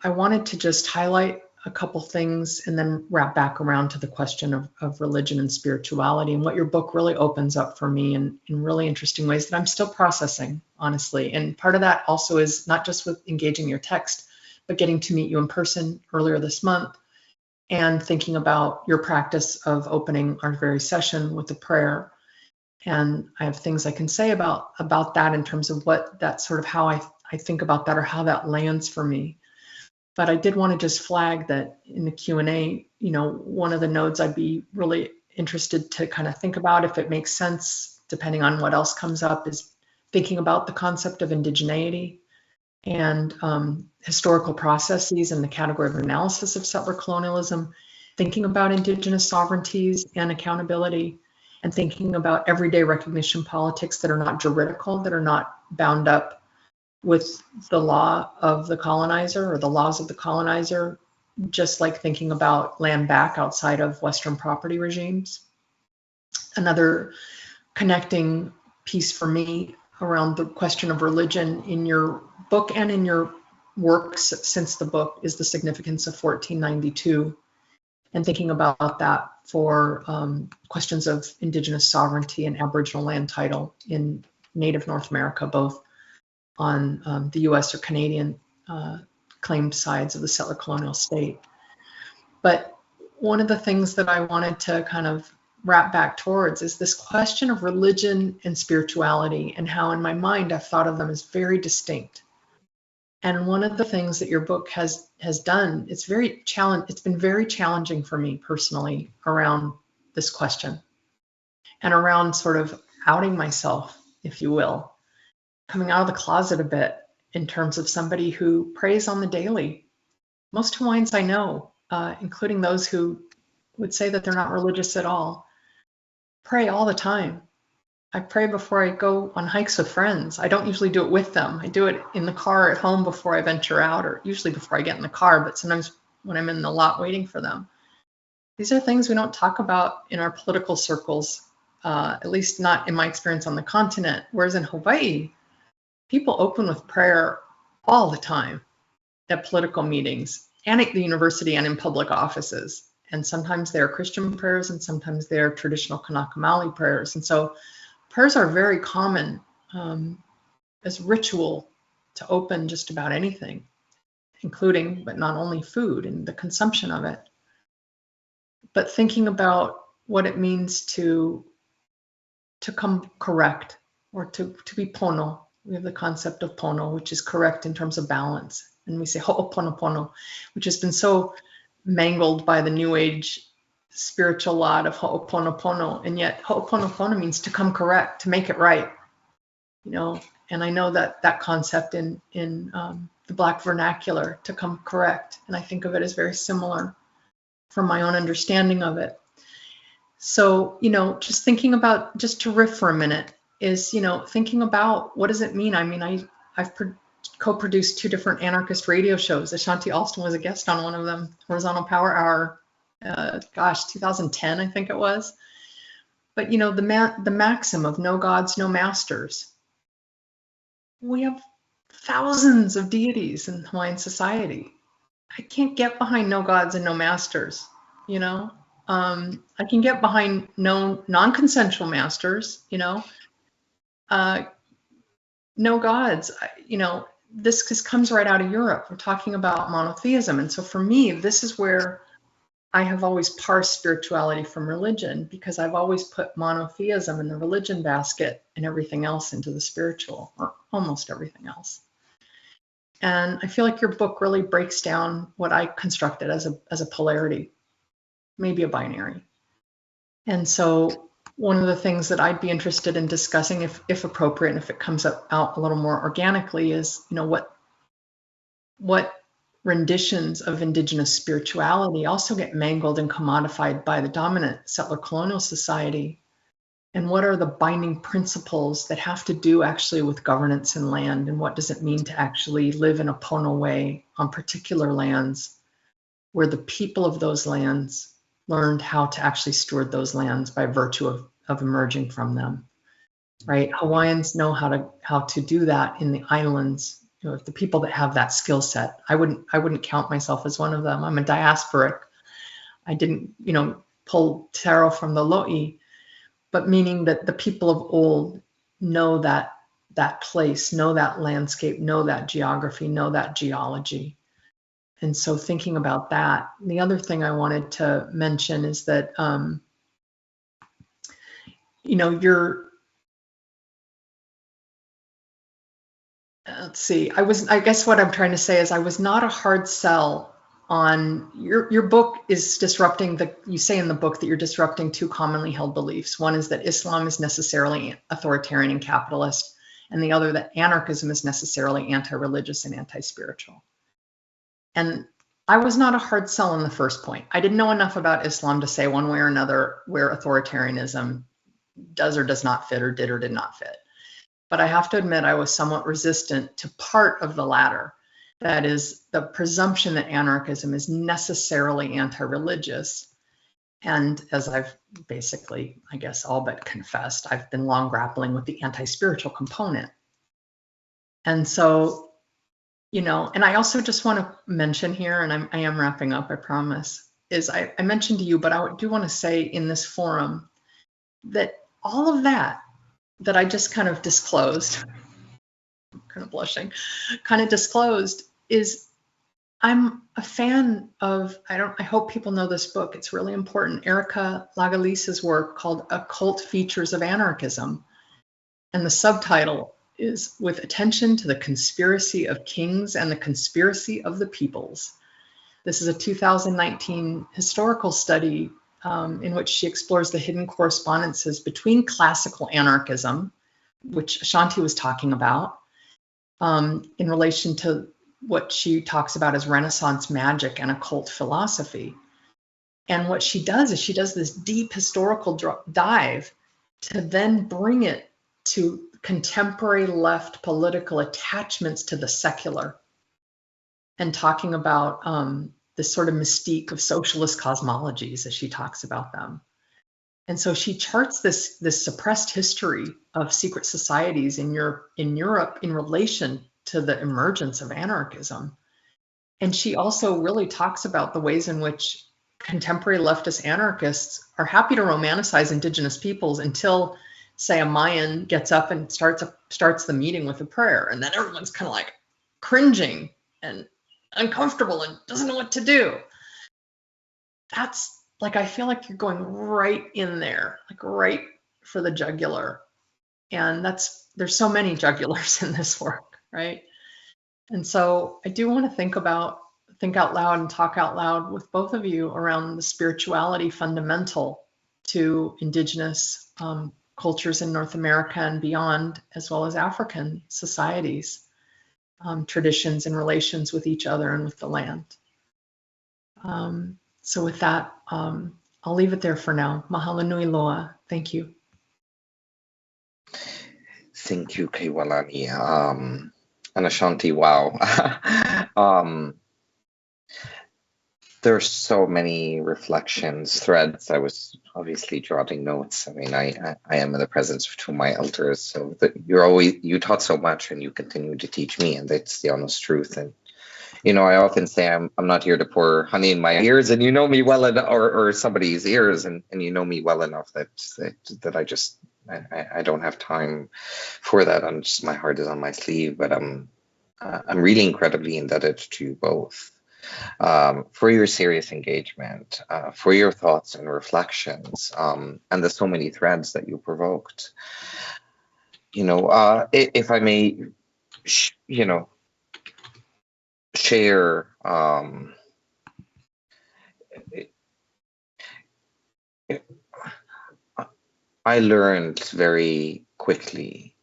I wanted to just highlight a couple things and then wrap back around to the question of religion and spirituality, and what your book really opens up for me in really interesting ways that I'm still processing, honestly. And part of that also is not just with engaging your text, but getting to meet you in person earlier this month, and thinking about your practice of opening our very session with a prayer. And I have things I can say about that in terms of what that sort of how I think about that, or how that lands for me. But I did want to just flag that in the Q&A, you know, one of the nodes I'd be really interested to kind of think about, if it makes sense, depending on what else comes up, is thinking about the concept of indigeneity and historical processes and the category of analysis of settler colonialism, thinking about indigenous sovereignties and accountability, and thinking about everyday recognition politics that are not juridical, that are not bound up with the law of the colonizer or the laws of the colonizer, just like thinking about land back outside of Western property regimes. Another connecting piece for me around the question of religion in your book and in your works since the book is the significance of 1492, and thinking about that for questions of indigenous sovereignty and Aboriginal land title in Native North America, both on the US or Canadian claimed sides of the settler colonial state. But one of the things that I wanted to kind of wrap back towards is this question of religion and spirituality, and how in my mind I've thought of them as very distinct. And one of the things that your book has done, it's been very challenging for me personally around this question, and around sort of outing myself, if you will, coming out of the closet a bit in terms of somebody who prays on the daily. Most Hawaiians I know, including those who would say that they're not religious at all, pray all the time. I pray before I go on hikes with friends. I don't usually do it with them. I do it in the car at home before I venture out, or usually before I get in the car, but sometimes when I'm in the lot waiting for them. These are things we don't talk about in our political circles, at least not in my experience on the continent. Whereas in Hawaii, people open with prayer all the time at political meetings and at the university and in public offices. And sometimes they're Christian prayers, and sometimes they're traditional Kanaka Maoli prayers. And so prayers are very common as ritual to open just about anything, including, but not only, food and the consumption of it. But thinking about what it means to come correct, or to be pono. We have the concept of pono, which is correct in terms of balance. And we say ho'oponopono, which has been so mangled by the New Age spiritual lot of ho'oponopono. And yet ho'oponopono means to come correct, to make it right. You know, and I know that concept in the Black vernacular, to come correct. And I think of it as very similar from my own understanding of it. So, you know, just thinking about, just to riff for a minute, is, you know, thinking about what does it mean? I mean, I've co-produced 2 different anarchist radio shows. Ashanti Alston was a guest on one of them, Horizontal Power Hour, 2010, I think it was. But, you know, the maxim of no gods, no masters. We have thousands of deities in Hawaiian society. I can't get behind no gods and no masters, you know. I can get behind no non-consensual masters, you know. No gods, you know, this comes right out of Europe. We're talking about monotheism. And so for me, this is where I have always parsed spirituality from religion, because I've always put monotheism in the religion basket and everything else into the spiritual, or almost everything else. And I feel like your book really breaks down what I constructed as a polarity, maybe a binary. And so one of the things that I'd be interested in discussing, if appropriate, and if it comes out a little more organically, is, you know, what renditions of indigenous spirituality also get mangled and commodified by the dominant settler colonial society, and what are the binding principles that have to do actually with governance and land, and what does it mean to actually live in a Pono way on particular lands where the people of those lands learned how to actually steward those lands by virtue of emerging from them, right? Hawaiians know how to do that in the islands. You know, the people that have that skill set. I wouldn't count myself as one of them. I'm a diasporic. I didn't, you know, pull tarot from the lo'i, but meaning that the people of old know that place, know that landscape, know that geography, know that geology. And so thinking about that, the other thing I wanted to mention is that, you know, let's see, I guess what I'm trying to say is I was not a hard sell on your book is disrupting you say in the book that you're disrupting two commonly held beliefs. One is that Islam is necessarily authoritarian and capitalist, and the other that anarchism is necessarily anti-religious and anti-spiritual. And I was not a hard sell on the first point. I didn't know enough about Islam to say one way or another where authoritarianism does or does not fit, or did or did not fit. But I have to admit I was somewhat resistant to part of the latter. That is the presumption that anarchism is necessarily anti-religious. And as I've basically, I guess, all but confessed, I've been long grappling with the anti-spiritual component. And so, you know, and I also just want to mention here, and I am wrapping up, I promise, is I mentioned to you, but I do want to say in this forum that all of that I just kind of disclosed, I'm kind of blushing, kind of disclosed, is I'm a fan of, I hope people know this book, it's really important, Erica Lagalisa's work called Occult Features of Anarchism. And the subtitle is With Attention to the Conspiracy of Kings and the Conspiracy of the Peoples. This is a 2019 historical study in which she explores the hidden correspondences between classical anarchism, which Ashanti was talking about, in relation to what she talks about as Renaissance magic and occult philosophy. And what she does is she does this deep historical dive to then bring it to contemporary left political attachments to the secular, and talking about this sort of mystique of socialist cosmologies as she talks about them. And so she charts this suppressed history of secret societies in Europe in relation to the emergence of anarchism. And she also really talks about the ways in which contemporary leftist anarchists are happy to romanticize indigenous peoples until, say, a Mayan gets up and starts the meeting with a prayer, and then everyone's kind of like cringing and uncomfortable and doesn't know what to do. That's like, I feel like you're going right in there, like right for the jugular. And there's so many jugulars in this work, right? And so I do want to think out loud and talk out loud with both of you around the spirituality fundamental to indigenous cultures in North America and beyond, as well as African societies, traditions and relations with each other and with the land. So with that, I'll leave it there for now. Mahalo nui loa. Thank you. Thank you, Kēhaulani. And Ashanti, wow. There's so many reflections, threads. I was obviously jotting notes. I mean, I am in the presence of two of my elders, so that you taught so much and you continue to teach me, and that's the honest truth. And you know, I often say I'm not here to pour honey in my ears, and you know me well enough, or somebody's ears, and you know me well enough that I don't have time for that. My heart is on my sleeve, but I'm really incredibly indebted to you both for your serious engagement, for your thoughts and reflections, and the so many threads that you provoked. You know, if I may, you know, share I learned very quickly,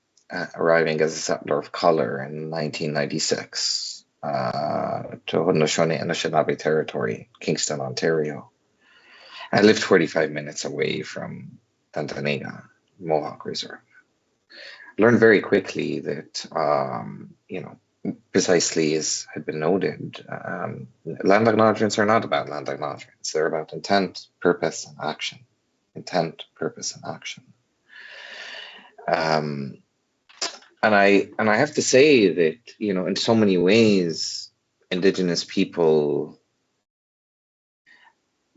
arriving as a settler of color in 1996 to Haudenosaunee and Anishinaabe territory, Kingston, Ontario. I lived 45 minutes away from Tyendinaga Mohawk Reserve. Learned very quickly that, you know, precisely as had been noted, land acknowledgements are not about land acknowledgements. They're about intent, purpose, and action. Intent, purpose, and action. And I have to say that, you know, in so many ways, Indigenous people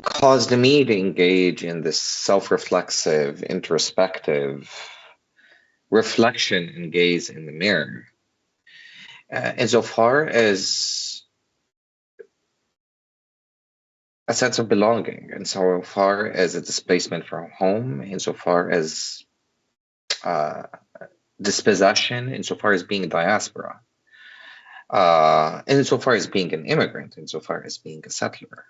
caused me to engage in this self-reflexive, introspective reflection and gaze in the mirror. Insofar as a sense of belonging, insofar as a displacement from home, insofar as dispossession, insofar as being a diaspora, insofar as being an immigrant, insofar as being a settler.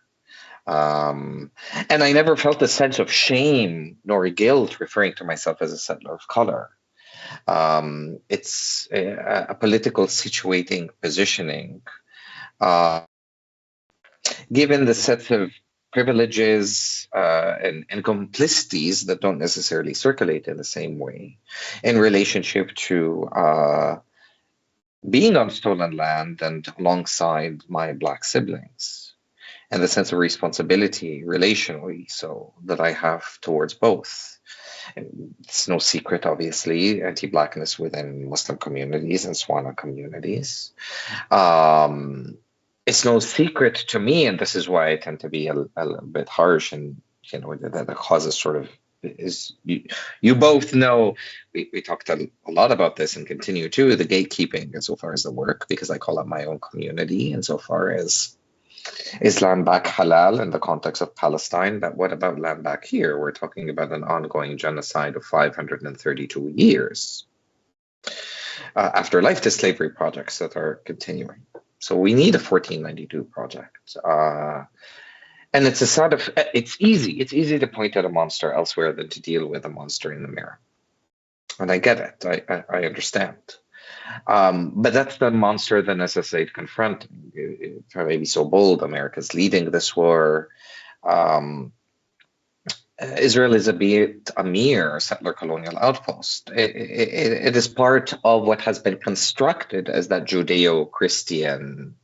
And I never felt a sense of shame nor guilt referring to myself as a settler of color. It's a political situating positioning, given the sets of privileges and complicities that don't necessarily circulate in the same way in relationship to being on stolen land and alongside my Black siblings, and the sense of responsibility relationally so that I have towards both. And it's no secret, obviously, anti-Blackness within Muslim communities and Swana communities. It's no secret to me, and this is why I tend to be a little bit harsh, and you know that causes sort of is you both know we talked a lot about this and continue to the gatekeeping insofar as the work, because I call it my own community, insofar as Islam back halal in the context of Palestine. But what about land back here? We're talking about an ongoing genocide of 532 years after life to slavery projects that are continuing. So we need a 1492 project. And it's a sort of, it's easy to point at a monster elsewhere than to deal with a monster in the mirror. And I get it, I understand. But that's the monster that necessitates confronting. If I may be so bold, America's leading this war. Israel is a mere settler colonial outpost. It is part of what has been constructed as that Judeo-Christian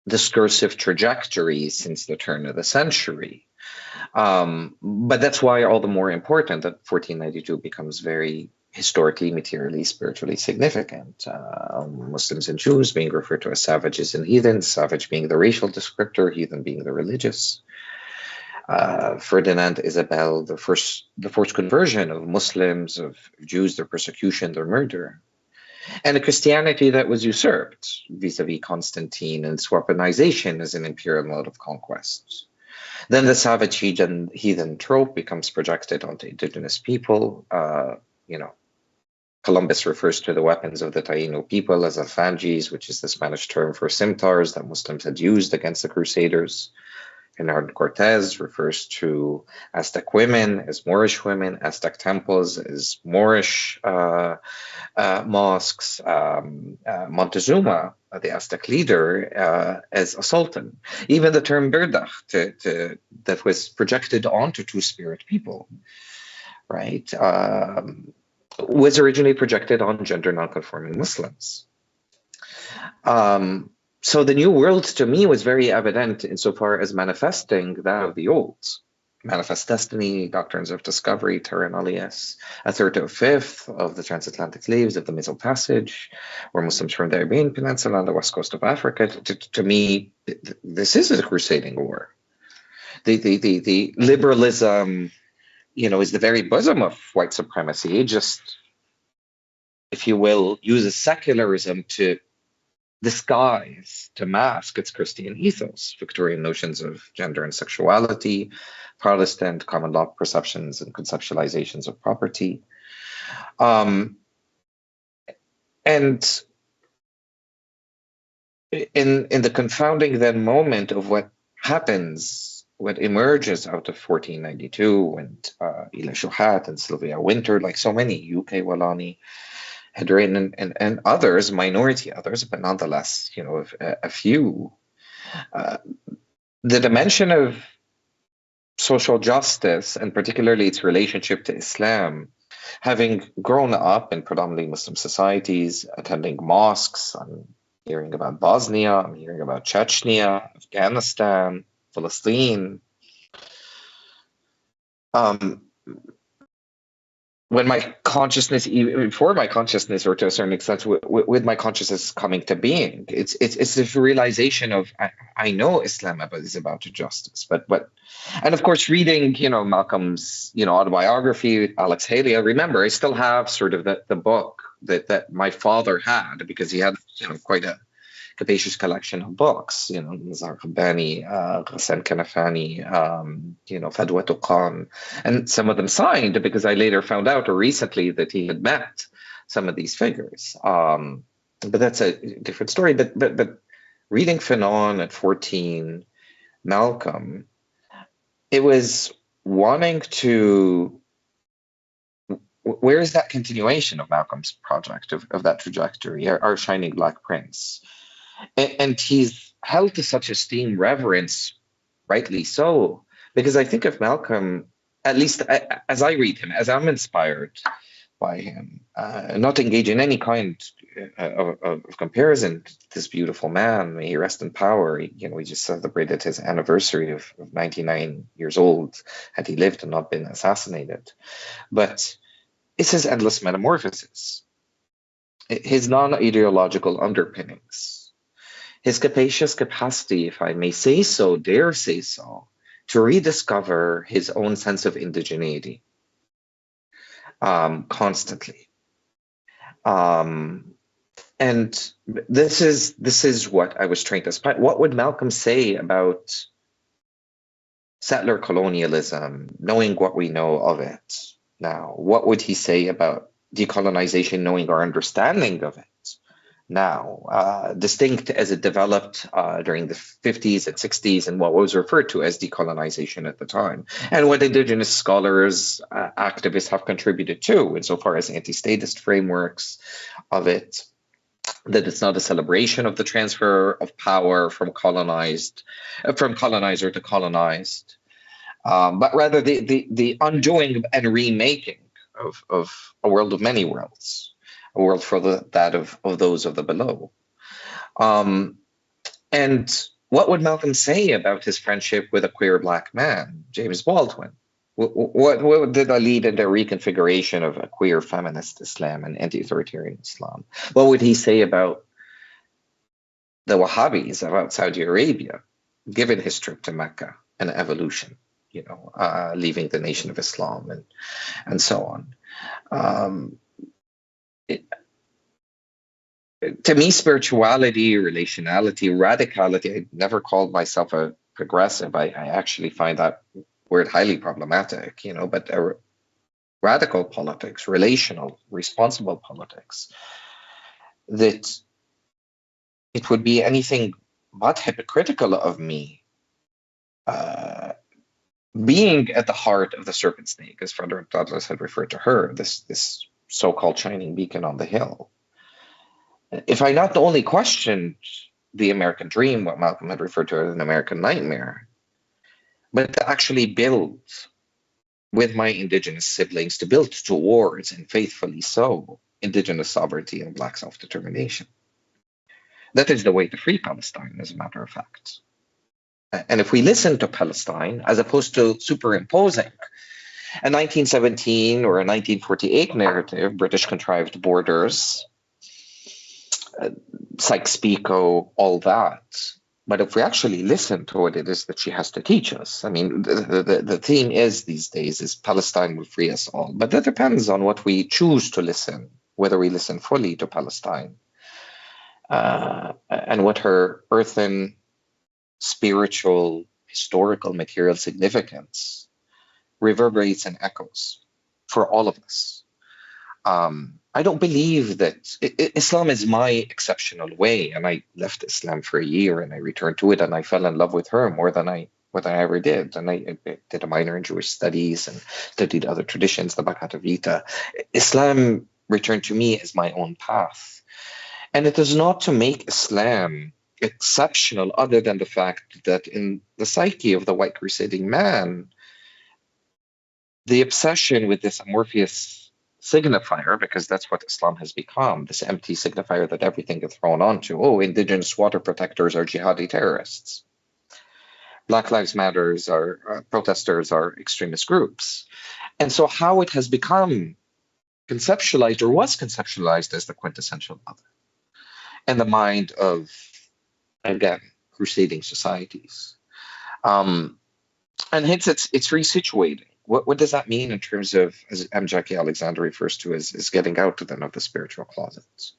discursive trajectory since the turn of the century. But that's why all the more important that 1492 becomes very historically, materially, spiritually significant. Muslims and Jews being referred to as savages and heathens, savage being the racial descriptor, heathen being the religious. Ferdinand Isabel, the forced conversion of Muslims, of Jews, their persecution, their murder. And a Christianity that was usurped vis-a-vis Constantine and its weaponization as an imperial mode of conquest. Then the savage heathen trope becomes projected onto indigenous people. You know, Columbus refers to the weapons of the Taino people as alfanjis, which is the Spanish term for scimitars that Muslims had used against the Crusaders. Hernán Cortés refers to Aztec women as Moorish women, Aztec temples as Moorish mosques, Montezuma, the Aztec leader, as a sultan. Even the term Berdach that was projected onto two-spirit people, right, was originally projected on gender non-conforming Muslims. So the new world to me was very evident insofar as manifesting that of the old. Manifest Destiny, Doctrines of Discovery, Terra Nullius, a third to a fifth of the transatlantic slaves of the Middle Passage, or Muslims from the Arabian Peninsula on the west coast of Africa. To me, this is a crusading war. The liberalism, you know, is the very bosom of white supremacy, just if you will, uses secularism to disguise, to mask its Christian ethos, Victorian notions of gender and sexuality, Protestant common law perceptions and conceptualizations of property. And in the confounding then moment of what happens, what emerges out of 1492, and Ila Shuhat and Sylvia Wynter, like so many, Kēhaulani had written, and others, minority others, but nonetheless, you know, a few, the dimension of social justice, and particularly its relationship to Islam, having grown up in predominantly Muslim societies, attending mosques, I'm hearing about Bosnia, I'm hearing about Chechnya, Afghanistan, Palestine. When my consciousness, even before my consciousness, or to a certain extent, with my consciousness coming to being, it's this realization of I know Islam is about justice, but and of course reading, you know, Malcolm's, you know, autobiography, Alex Haley. I remember I still have sort of the book that my father had, because he had, you know, quite a capacious collection of books, you know, Nizar Khabani, Ghassan Kanafani, you know, Fadwa Khan, and some of them signed, because I later found out, or recently, that he had met some of these figures. But that's a different story. But reading Fanon at 14, Malcolm, it was wanting to, where is that continuation of Malcolm's project, of that trajectory, our shining black prince? And he's held to such esteem, reverence, rightly so, because I think of Malcolm, at least as I read him, as I'm inspired by him, not engage in any kind of comparison to this beautiful man. May he rest in power. You know, we just celebrated his anniversary of 99 years old, had he lived and not been assassinated. But it's his endless metamorphosis, his non-ideological underpinnings, his capacious capacity, if I may say so, dare say so, to rediscover his own sense of indigeneity constantly. And this is what I was trying to spot. What would Malcolm say about settler colonialism, knowing what we know of it now? What would he say about decolonization, knowing our understanding of it now, distinct as it developed during the 50s and 60s, and what was referred to as decolonization at the time, and what Indigenous scholars, activists have contributed to, insofar as anti-statist frameworks of it, that it's not a celebration of the transfer of power from colonizer to colonized, but rather the undoing and remaking of a world of many worlds. A world for that of those of the below. And what would Malcolm say about his friendship with a queer black man, James Baldwin? What did that lead into a reconfiguration of a queer feminist Islam and anti-authoritarian Islam? What would he say about the Wahhabis, about Saudi Arabia, given his trip to Mecca and evolution, you know, leaving the Nation of Islam and so on? To me, spirituality, relationality, radicality, I never called myself a progressive. I actually find that word highly problematic, you know, but radical politics, relational, responsible politics, that it would be anything but hypocritical of me being at the heart of the serpent snake, as Frederick Douglass had referred to her, this so-called shining beacon on the hill. If I not only questioned the American dream, what Malcolm had referred to as an American nightmare, but to actually build with my Indigenous siblings, to build towards, and faithfully so, Indigenous sovereignty and Black self-determination. That is the way to free Palestine, as a matter of fact. And if we listen to Palestine, as opposed to superimposing a 1917 or a 1948 narrative, British contrived borders, Sykes-Picot, all that. But if we actually listen to what it is that she has to teach us, I mean, the theme is these days is Palestine will free us all. But that depends on what we choose to listen, whether we listen fully to Palestine, and what her earthen, spiritual, historical, material significance reverberates and echoes for all of us. I don't believe that Islam is my exceptional way, and I left Islam for a year and I returned to it and I fell in love with her more than I ever did. And I did a minor in Jewish studies and studied other traditions, the Arcapita. Islam returned to me as my own path. And it is not to make Islam exceptional other than the fact that in the psyche of the white crusading man, the obsession with this amorphous signifier, because that's what Islam has become, this empty signifier that everything gets thrown onto. Oh, indigenous water protectors are jihadi terrorists. Black Lives Matters are protesters are extremist groups. And so how it has become conceptualized, or was conceptualized, as the quintessential other in the mind of, again, crusading societies. And hence it's resituating. What does that mean in terms of, as M. Jackie Alexander refers to as getting out then of the spiritual closets?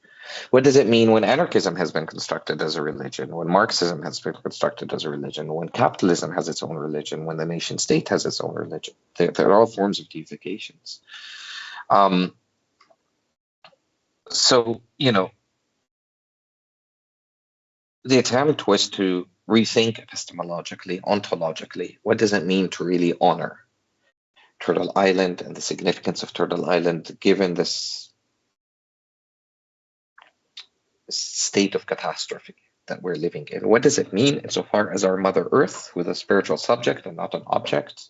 What does it mean when anarchism has been constructed as a religion, when Marxism has been constructed as a religion, when capitalism has its own religion, when the nation state has its own religion? They're all forms of deifications. So, the attempt was to rethink epistemologically, ontologically, what does it mean to really honor Turtle Island and the significance of Turtle Island given this state of catastrophe that we're living in? What does it mean insofar as our Mother Earth, with a spiritual subject and not an object,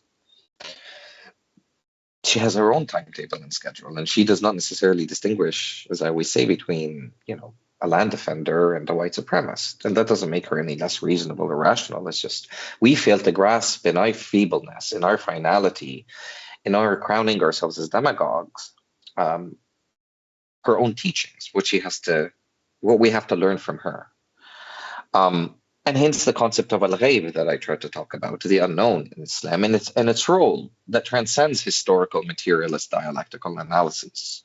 she has her own timetable and schedule, and she does not necessarily distinguish, as I always say, between, a land defender and a white supremacist. And that doesn't make her any less reasonable or rational. It's just we fail to grasp in our feebleness, in our finality, in our crowning ourselves as demagogues, her own teachings, what we have to learn from her. And hence the concept of al-ghayb that I tried to talk about, the unknown in Islam, and its role that transcends historical materialist dialectical analysis.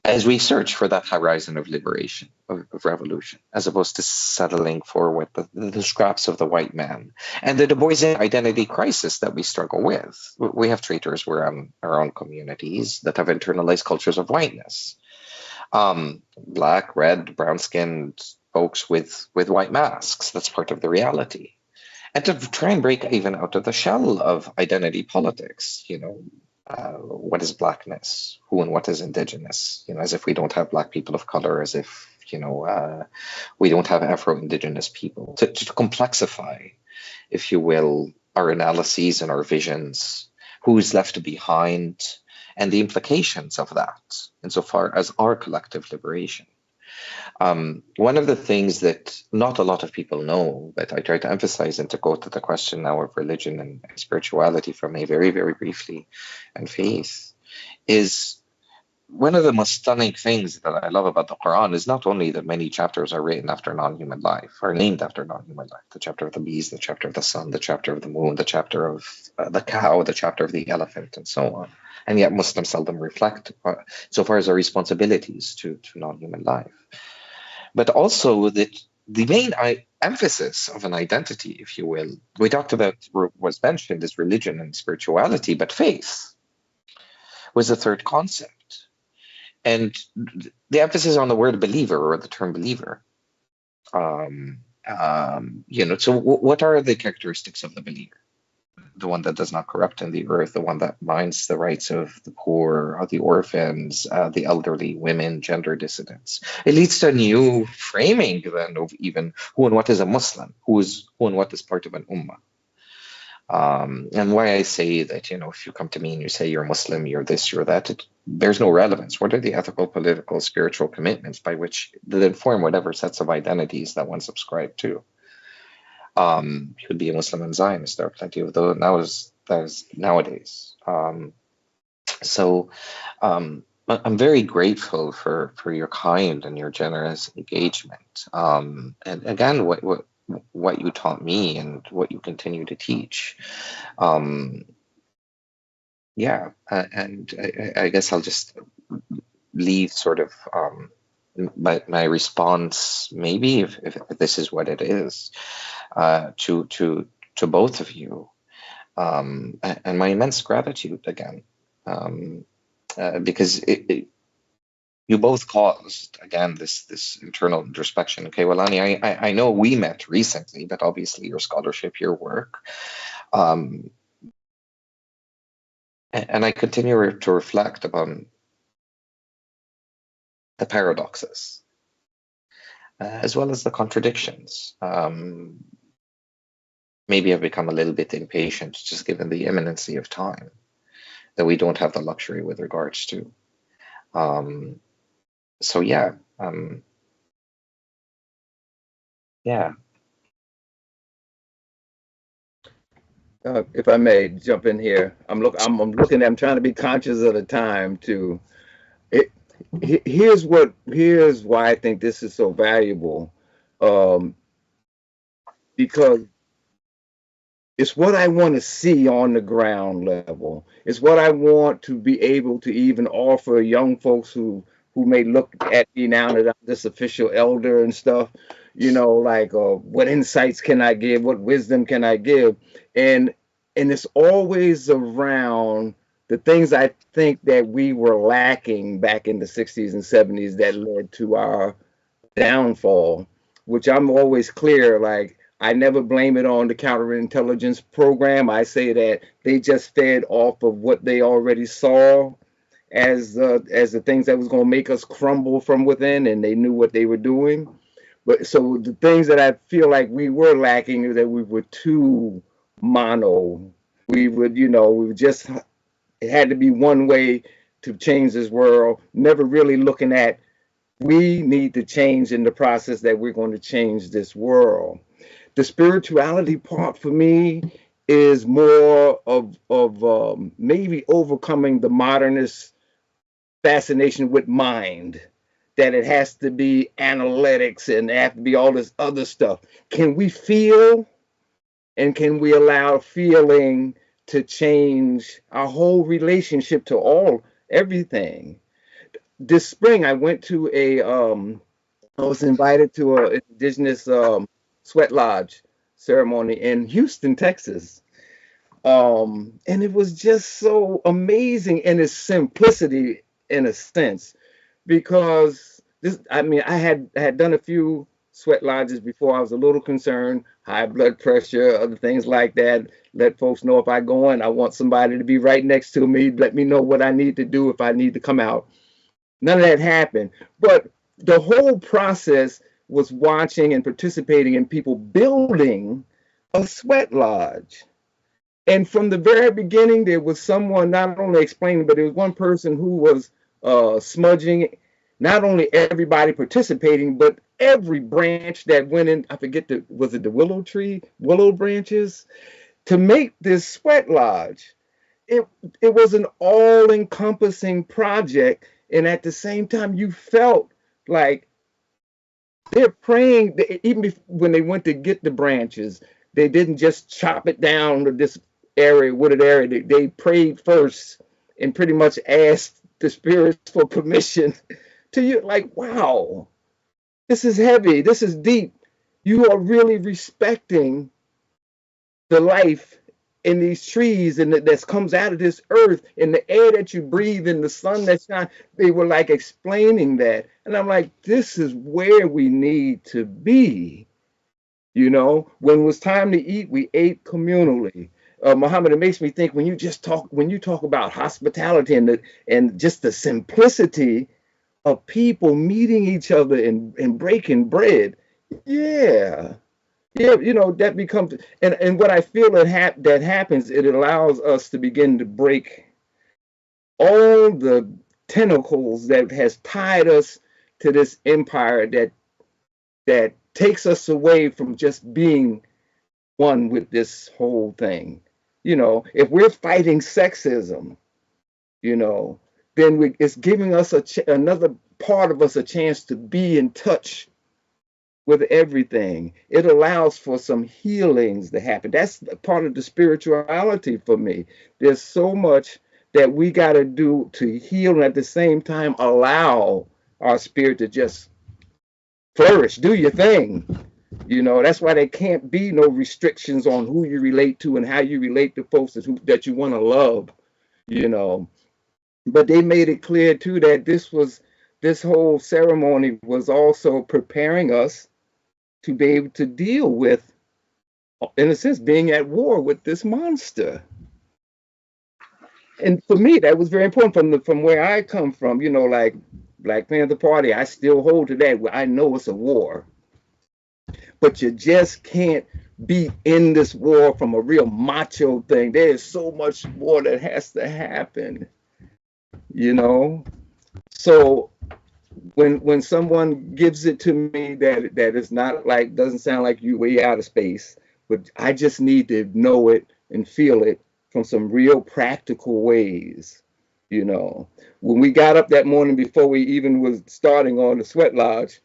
As we search for that horizon of liberation, of revolution, as opposed to settling for what the scraps of the white man and the Du Boisian identity crisis that we struggle with. We have traitors within our own communities that have internalized cultures of whiteness. Black, red, brown-skinned folks with white masks. That's part of the reality. And to try and break even out of the shell of identity politics, what is blackness? Who and what is indigenous? As if we don't have black people of color, as if, we don't have Afro-Indigenous people. To complexify, if you will, our analyses and our visions, who's left behind, and the implications of that insofar as our collective liberation. One of the things that not a lot of people know, but I try to emphasize and to go to the question now of religion and spirituality from a very, very briefly, and faith, is one of the most stunning things that I love about the Quran is not only that many chapters are written after non-human life, are named after non-human life, the chapter of the bees, the chapter of the sun, the chapter of the moon, the chapter of the cow, the chapter of the elephant, and so on. And yet Muslims seldom reflect so far as our responsibilities to non-human life. But also that the main emphasis of an identity, if you will, we talked about, was mentioned, is religion and spirituality, but faith was the third concept. And the emphasis on the word believer, or the term believer. So what are the characteristics of the believer? The one that does not corrupt in the earth, the one that minds the rights of the poor, the orphans, the elderly, women, gender dissidents. It leads to a new framing then of even who and what is a Muslim, who and what is part of an ummah. And why I say that, if you come to me and you say you're Muslim, you're this, you're that, there's no relevance. What are the ethical, political, spiritual commitments by which that inform whatever sets of identities that one subscribed to? You could be a Muslim and Zionist. There are plenty of those nowadays. So I'm very grateful for your kind and your generous engagement. And again, what you taught me and what you continue to teach. And I guess I'll just leave sort of my response, maybe if this is what it is, to both of you, and my immense gratitude again, because you both caused, again, this internal introspection. Kēhaulani, I know we met recently, but obviously your scholarship, your work, and I continue to reflect upon the paradoxes, as well as the contradictions. Maybe I've become a little bit impatient, just given the imminency of time that we don't have the luxury with regards to. So yeah, yeah. If I may jump in here, I'm trying to be conscious of the time too. Here's why I think this is so valuable, because it's what I want to see on the ground level. It's what I want to be able to even offer young folks who may look at me now that I'm this official elder and stuff, like what insights can I give? What wisdom can I give? And it's always around the things I think that we were lacking back in the 60s and 70s that led to our downfall, which I'm always clear, like, I never blame it on the counterintelligence program. I say that they just fed off of what they already saw as the things that was going to make us crumble from within, and they knew what they were doing. But so the things that I feel like we were lacking is that we were too mono. It had to be one way to change this world, never really looking at, we need to change in the process that we're going to change this world. The spirituality part for me is more of maybe overcoming the modernist fascination with mind, that it has to be analytics and have to be all this other stuff. Can we feel, and can we allow feeling to change our whole relationship to everything? This spring, I went to I was invited to an indigenous sweat lodge ceremony in Houston, Texas. And it was just so amazing in its simplicity, in a sense, because I had done a few sweat lodges before. I was a little concerned, high blood pressure, other things like that. Let folks know if I go in, I want somebody to be right next to me, let me know what I need to do if I need to come out. None of that happened. But the whole process was watching and participating in people building a sweat lodge. And from the very beginning, there was someone not only explaining, but there was one person who was smudging, not only everybody participating, but every branch that went in. I forget, was it the willow branches, to make this sweat lodge. It was an all-encompassing project. And at the same time, you felt like they're praying. Even when they went to get the branches, they didn't just chop it down to this wooded area. They prayed first and pretty much asked the spirits for permission to you. Like, wow, this is heavy. This is deep. You are really respecting the life in these trees and that comes out of this earth, and the air that you breathe and the sun that shines. They were like explaining that. And I'm like, this is where we need to be. When it was time to eat, we ate communally. Mohamed, it makes me think when you talk about hospitality and just the simplicity of people meeting each other and breaking bread. Yeah, that becomes, and what I feel that happens, it allows us to begin to break all the tentacles that has tied us to this empire that takes us away from just being one with this whole thing. If we're fighting sexism, then it's giving us another part of us a chance to be in touch with everything. It allows for some healings to happen. That's part of the spirituality for me. There's so much that we got to do to heal, and at the same time allow our spirit to just flourish, do your thing. You know, that's why there can't be no restrictions on who you relate to and how you relate to folks that you want to love, you know. But they made it clear too that this whole ceremony was also preparing us to be able to deal with, in a sense, being at war with this monster. And for me, that was very important from where I come from, you know, like Black Panther Party, I still hold to that. I know it's a war, but you just can't be in this war from a real macho thing. There is so much more that has to happen, you know. So when someone gives it to me that is not like, doesn't sound like you way out of space, but I just need to know it and feel it from some real practical ways, you know. When we got up that morning before we even was starting on the sweat lodge,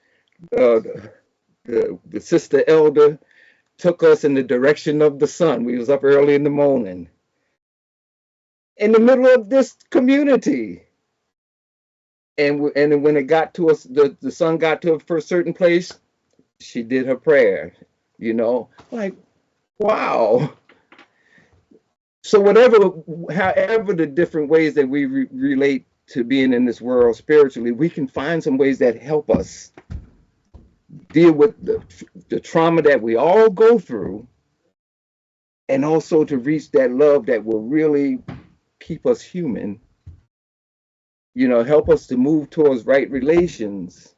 the sister elder took us in the direction of the sun. We was up early in the morning, in the middle of this community. And when it got to us, the sun got to a certain place, she did her prayer, you know, like, wow. So however the different ways that we relate to being in this world spiritually, we can find some ways that help us deal with the trauma that we all go through, and also to reach that love that will really keep us human, you know, help us to move towards right relations.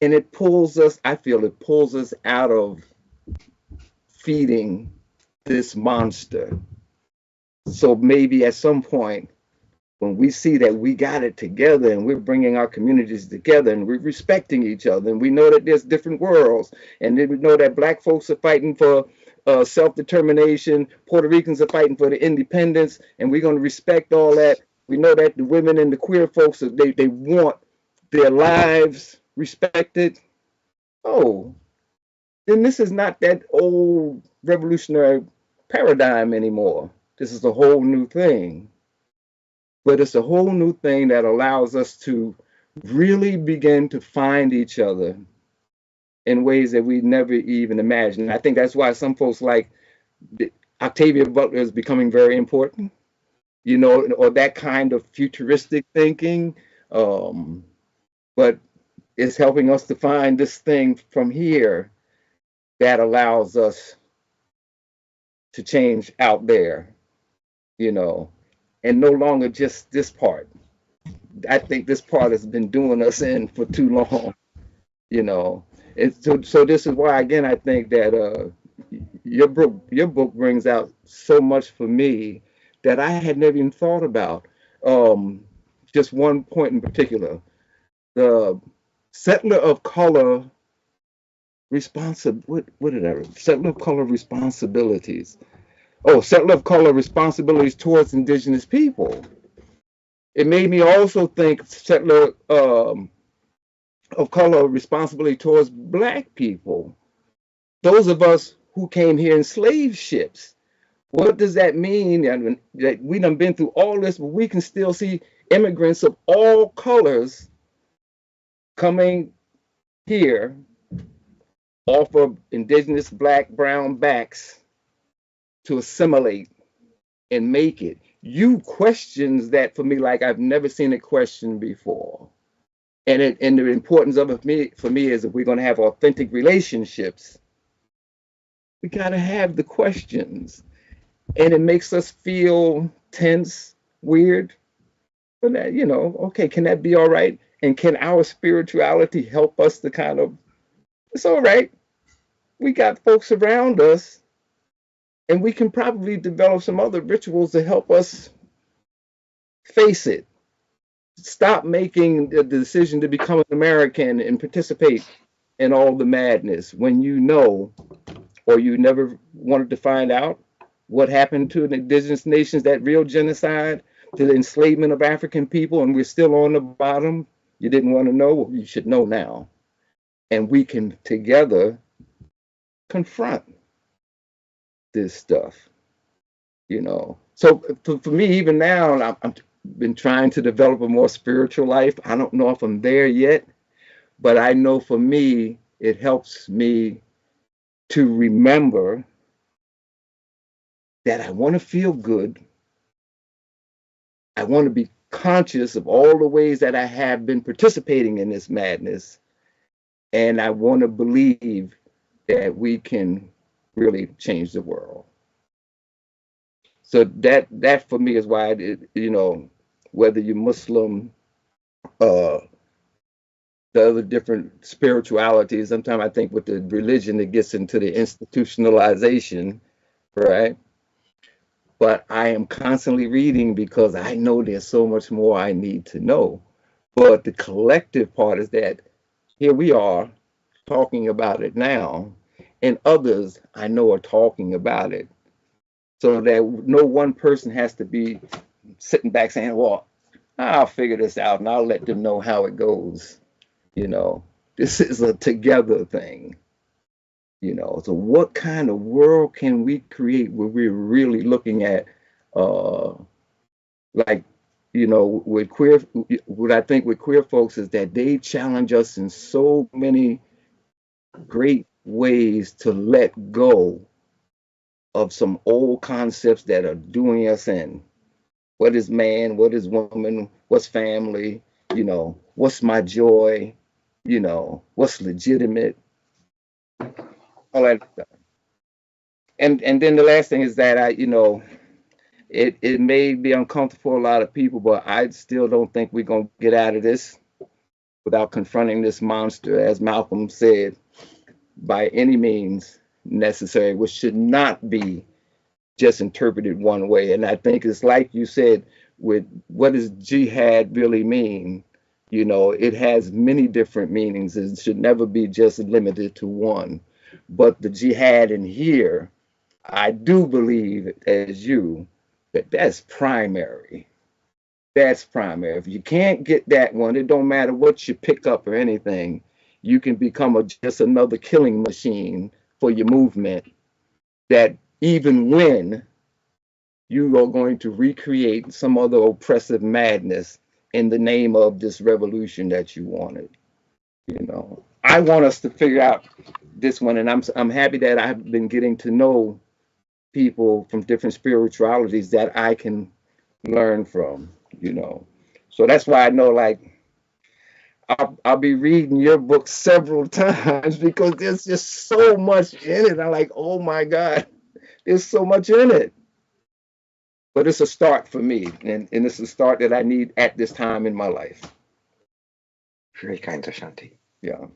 And it pulls us, I feel it pulls us out of feeding this monster. So maybe at some point, when we see that we got it together and we're bringing our communities together and we're respecting each other, and we know that there's different worlds, and then we know that Black folks are fighting for self-determination, Puerto Ricans are fighting for the independence, and we're going to respect all that. We know that the women and the queer folks, they want their lives respected. Oh, then this is not that old revolutionary paradigm anymore. This is a whole new thing. But it's a whole new thing that allows us to really begin to find each other in ways that we never even imagined. I think that's why some folks like Octavia Butler is becoming very important, you know, or that kind of futuristic thinking. But it's helping us to find this thing from here that allows us to change out there, you know. And no longer just this part. I think this part has been doing us in for too long, you know. And so this is why, again, I think that your book brings out so much for me that I had never even thought about. Just one point in particular, the settler of color settler of color responsibilities. Oh, settler of color responsibilities towards indigenous people. It made me also think settler of color responsibility towards Black people. Those of us who came here in slave ships. What does that mean? And that we done been through all this, but we can still see immigrants of all colors coming here off of indigenous Black, brown backs to assimilate and make it. You questions that for me like I've never seen it questioned before. And the importance of it for me is if we're going to have authentic relationships, we got to have the questions. And it makes us feel tense, weird. But that, you know, okay, can that be all right? And can our spirituality help us to kind of, it's all right. We got folks around us. And we can probably develop some other rituals to help us face it. Stop making the decision to become an American and participate in all the madness when you know, or you never wanted to find out what happened to the indigenous nations, that real genocide, to the enslavement of African people, and we're still on the bottom. You didn't want to know, well, you should know now. And we can together confront this stuff, you know. So for me, even now, I'm been trying to develop a more spiritual life. I don't know if I'm there yet, but I know for me, it helps me to remember that I want to feel good. I want to be conscious of all the ways that I have been participating in this madness. And I want to believe that we can really change the world. So that for me is why, whether you're Muslim, the other different spiritualities, sometimes I think with the religion, it gets into the institutionalization, right? But I am constantly reading because I know there's so much more I need to know. But the collective part is that here we are talking about it now, and others I know are talking about it. So that no one person has to be sitting back saying, well, I'll figure this out and I'll let them know how it goes. This is a together thing. So what kind of world can we create where we're really looking at, with queer, what I think with queer folks is that they challenge us in so many great ways to let go of some old concepts that are doing us in. What is man? What is woman? What's family? What's my joy? What's legitimate? All that stuff. And then the last thing is that it may be uncomfortable for a lot of people, but I still don't think we're gonna get out of this without confronting this monster, as Malcolm said, by any means necessary, which should not be just interpreted one way. And I think it's like you said, with what does jihad really mean? It has many different meanings. It should never be just limited to one. But the jihad in here, I do believe, as you, that's primary. That's primary. If you can't get that one, it don't matter what you pick up or anything. You can become just another killing machine for your movement, that even when you are going to recreate some other oppressive madness in the name of this revolution that you wanted. I want us to figure out this one, and I'm happy that I've been getting to know people from different spiritualities that I can learn from, So that's why I know, like, I'll be reading your book several times because there's just so much in it. I'm like, oh my God, there's so much in it. But it's a start for me, and it's a start that I need at this time in my life. Very kind, Ashanti. Yeah.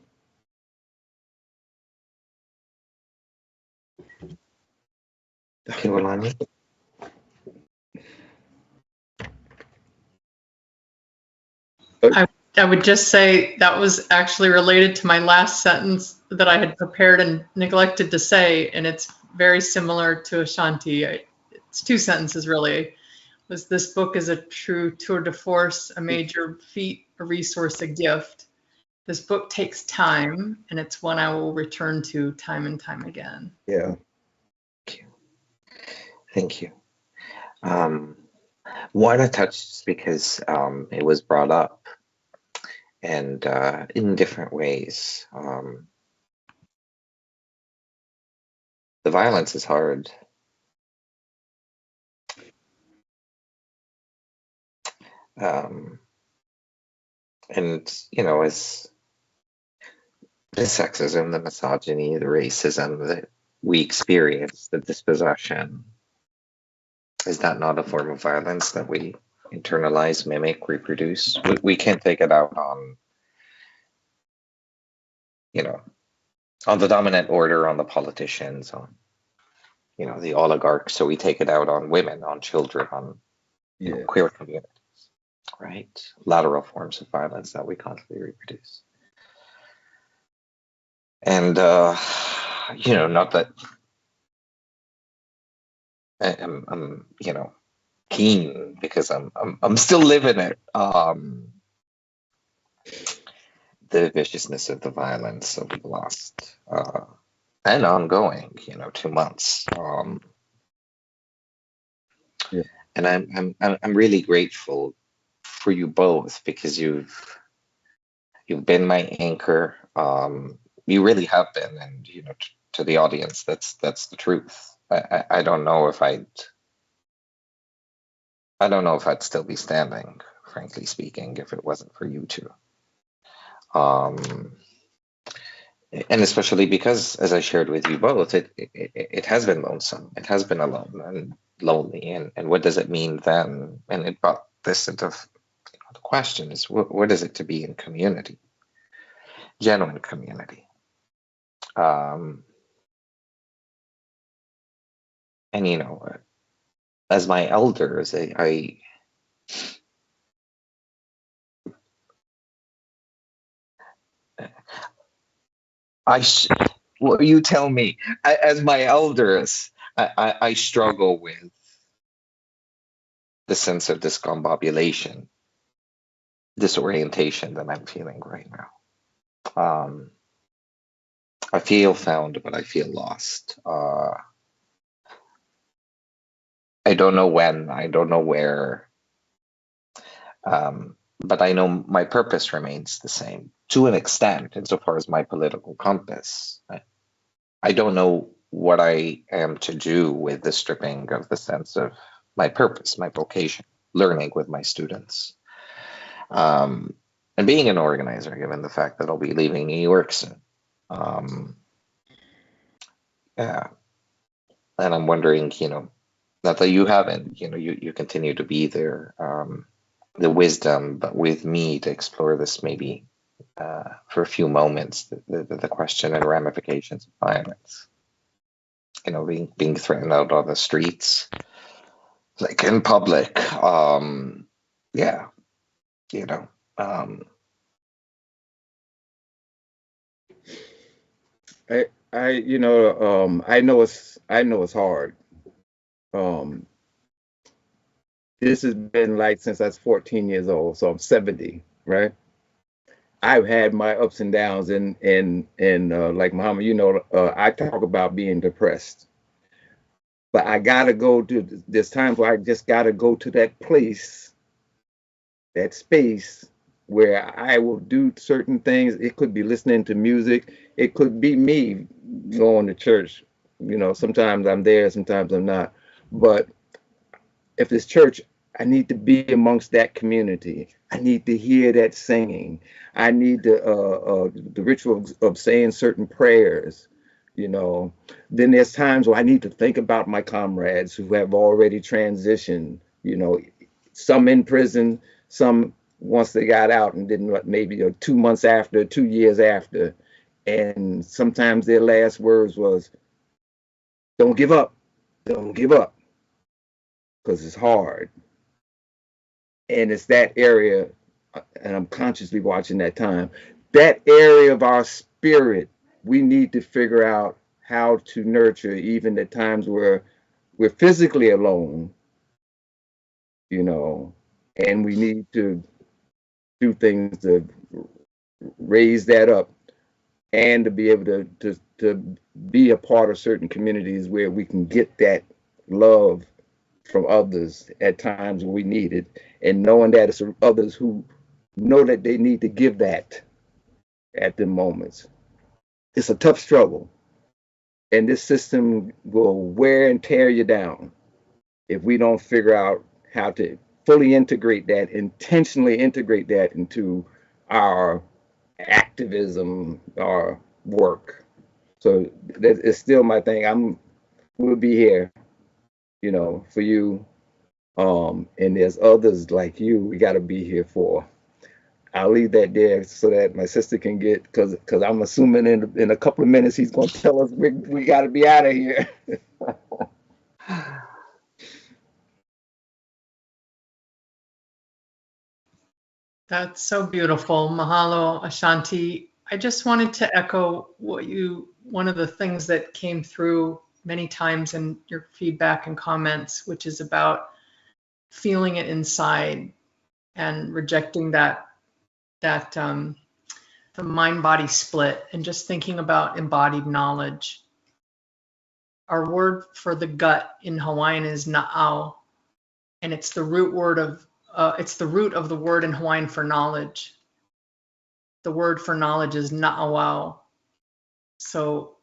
Kēhaulani? I would just say that was actually related to my last sentence that I had prepared and neglected to say, and it's very similar to Ashanti. It's two sentences really. Was this book is a true tour de force, a major feat, a resource, a gift. This book takes time, and it's one I will return to time and time again. Yeah. Thank you. One I touched because it was brought up, and in different ways. The violence is hard. And, as the sexism, the misogyny, the racism that we experience, the dispossession, is that not a form of violence that we internalize, mimic, reproduce? We can't take it out on, on the dominant order, on the politicians, on, the oligarchs. So we take it out on women, on children, on queer communities, right? Lateral forms of violence that we constantly reproduce. And, not that I'm keen, because I'm still living it. The viciousness of the violence of the last and ongoing, 2 months. Yeah. And I'm really grateful for you both, because you've been my anchor. You really have been, and to the audience, that's the truth. I don't know if I'd still be standing, frankly speaking, if it wasn't for you two. And especially because, as I shared with you both, it has been lonesome. It has been alone and lonely. And what does it mean then? And it brought this into the question is, what is it to be in community? Genuine community. And, as my elders, well, you tell me. As my elders, I struggle with the sense of discombobulation, disorientation that I'm feeling right now. I feel found, but I feel lost. I don't know when, I don't know where, but I know my purpose remains the same to an extent, insofar as my political compass. I don't know what I am to do with the stripping of the sense of my purpose, my vocation, learning with my students. And being an organizer, given the fact that I'll be leaving New York soon. Yeah. And I'm wondering, not that you haven't, you continue to be there, the wisdom, but with me to explore this maybe for a few moments, the question and ramifications of violence. Being threatened out on the streets, like in public. Yeah. I know it's hard. This has been like since I was 14 years old, so I'm 70, right? I've had my ups and downs, and like Muhammad, I talk about being depressed, but I gotta go to there's times where I just gotta go to that place, that space where I will do certain things. It could be listening to music. It could be me going to church. Sometimes I'm there, sometimes I'm not. But if it's church, I need to be amongst that community. I need to hear that singing. I need the ritual of saying certain prayers. Then there's times where I need to think about my comrades who have already transitioned. Some in prison, some once they got out and didn't, maybe 2 months after, 2 years after. And sometimes their last words was, "Don't give up, don't give up," because it's hard. And it's that area, and I'm consciously watching that time, that area of our spirit, we need to figure out how to nurture even at times where we're physically alone, and we need to do things to raise that up and to be able to be a part of certain communities where we can get that love from others at times when we need it, and knowing that it's others who know that they need to give that at the moments. It's a tough struggle, and this system will wear and tear you down if we don't figure out how to fully integrate that, intentionally integrate that into our activism, our work. So that is still my thing. We'll be here, for you. And there's others like you we got to be here for. I'll leave that there so that my sister can get, because I'm assuming in a couple of minutes he's going to tell us we got to be out of here. That's so beautiful. Mahalo, Ashanti. I just wanted to echo one of the things that came through many times in your feedback and comments, which is about feeling it inside and rejecting the mind-body split, and just thinking about embodied knowledge. Our word for the gut in Hawaiian is na'au, and it's the root of the word in Hawaiian for knowledge. The word for knowledge is na'awau. So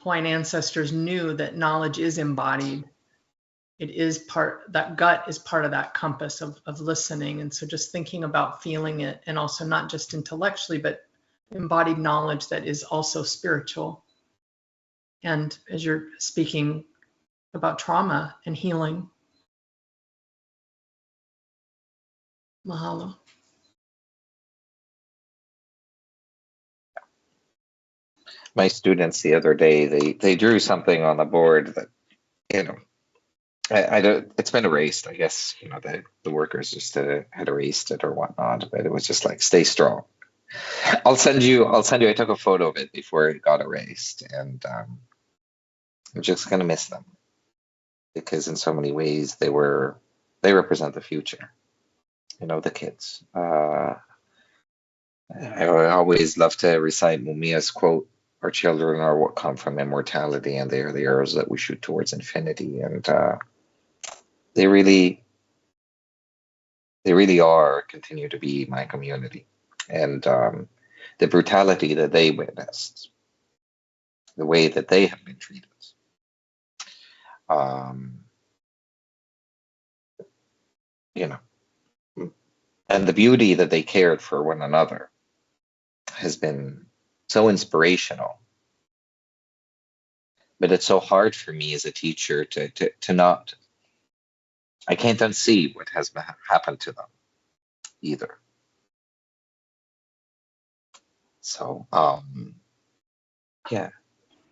Hawaiian ancestors knew that knowledge is embodied. It is that gut is part of that compass of listening. And so just thinking about feeling it, and also not just intellectually, but embodied knowledge that is also spiritual. And as you're speaking about trauma and healing, mahalo. My students the other day, they drew something on the board that, I don't. It's been erased. I guess the workers just had erased it or whatnot. But it was just like, stay strong. I'll send you. I took a photo of it before it got erased, and I'm just gonna miss them because in so many ways they represent the future. The kids. I always love to recite Mumia's quote: "Our children are what come from immortality, and they are the arrows that we shoot towards infinity." And they really are, continue to be my community. And the brutality that they witnessed, the way that they have been treated, and the beauty that they cared for one another has been so inspirational. But it's so hard for me as a teacher to not, I can't unsee what has happened to them either. So, yeah.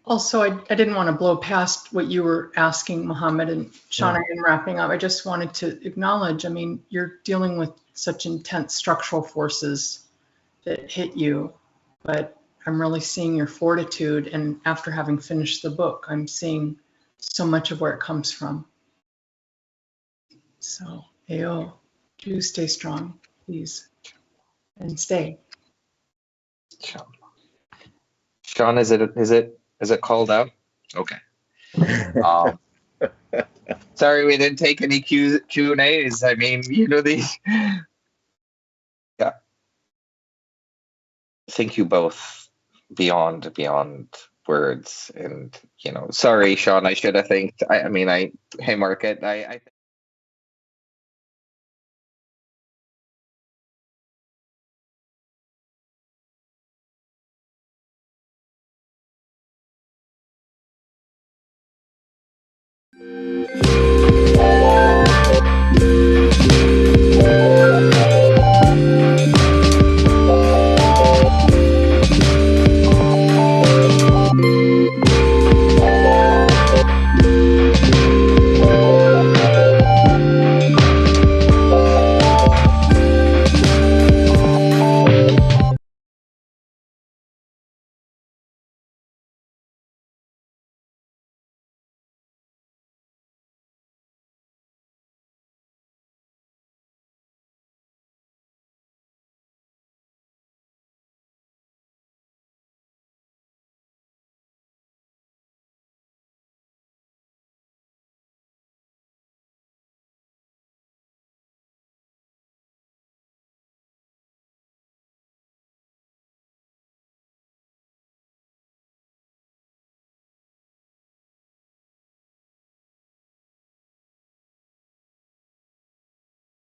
Also, I didn't want to blow past what you were asking, Mohamed, and Sean, in wrapping up. I just wanted to acknowledge, you're dealing with such intense structural forces that hit you, but I'm really seeing your fortitude. And after having finished the book, I'm seeing so much of where it comes from. So, do stay strong, please, and stay. Sean, is it called out? Okay. Sorry, we didn't take any Q&As. These. Yeah. Thank you both beyond words. And sorry, Sean, I should have thanked. Hey, Market.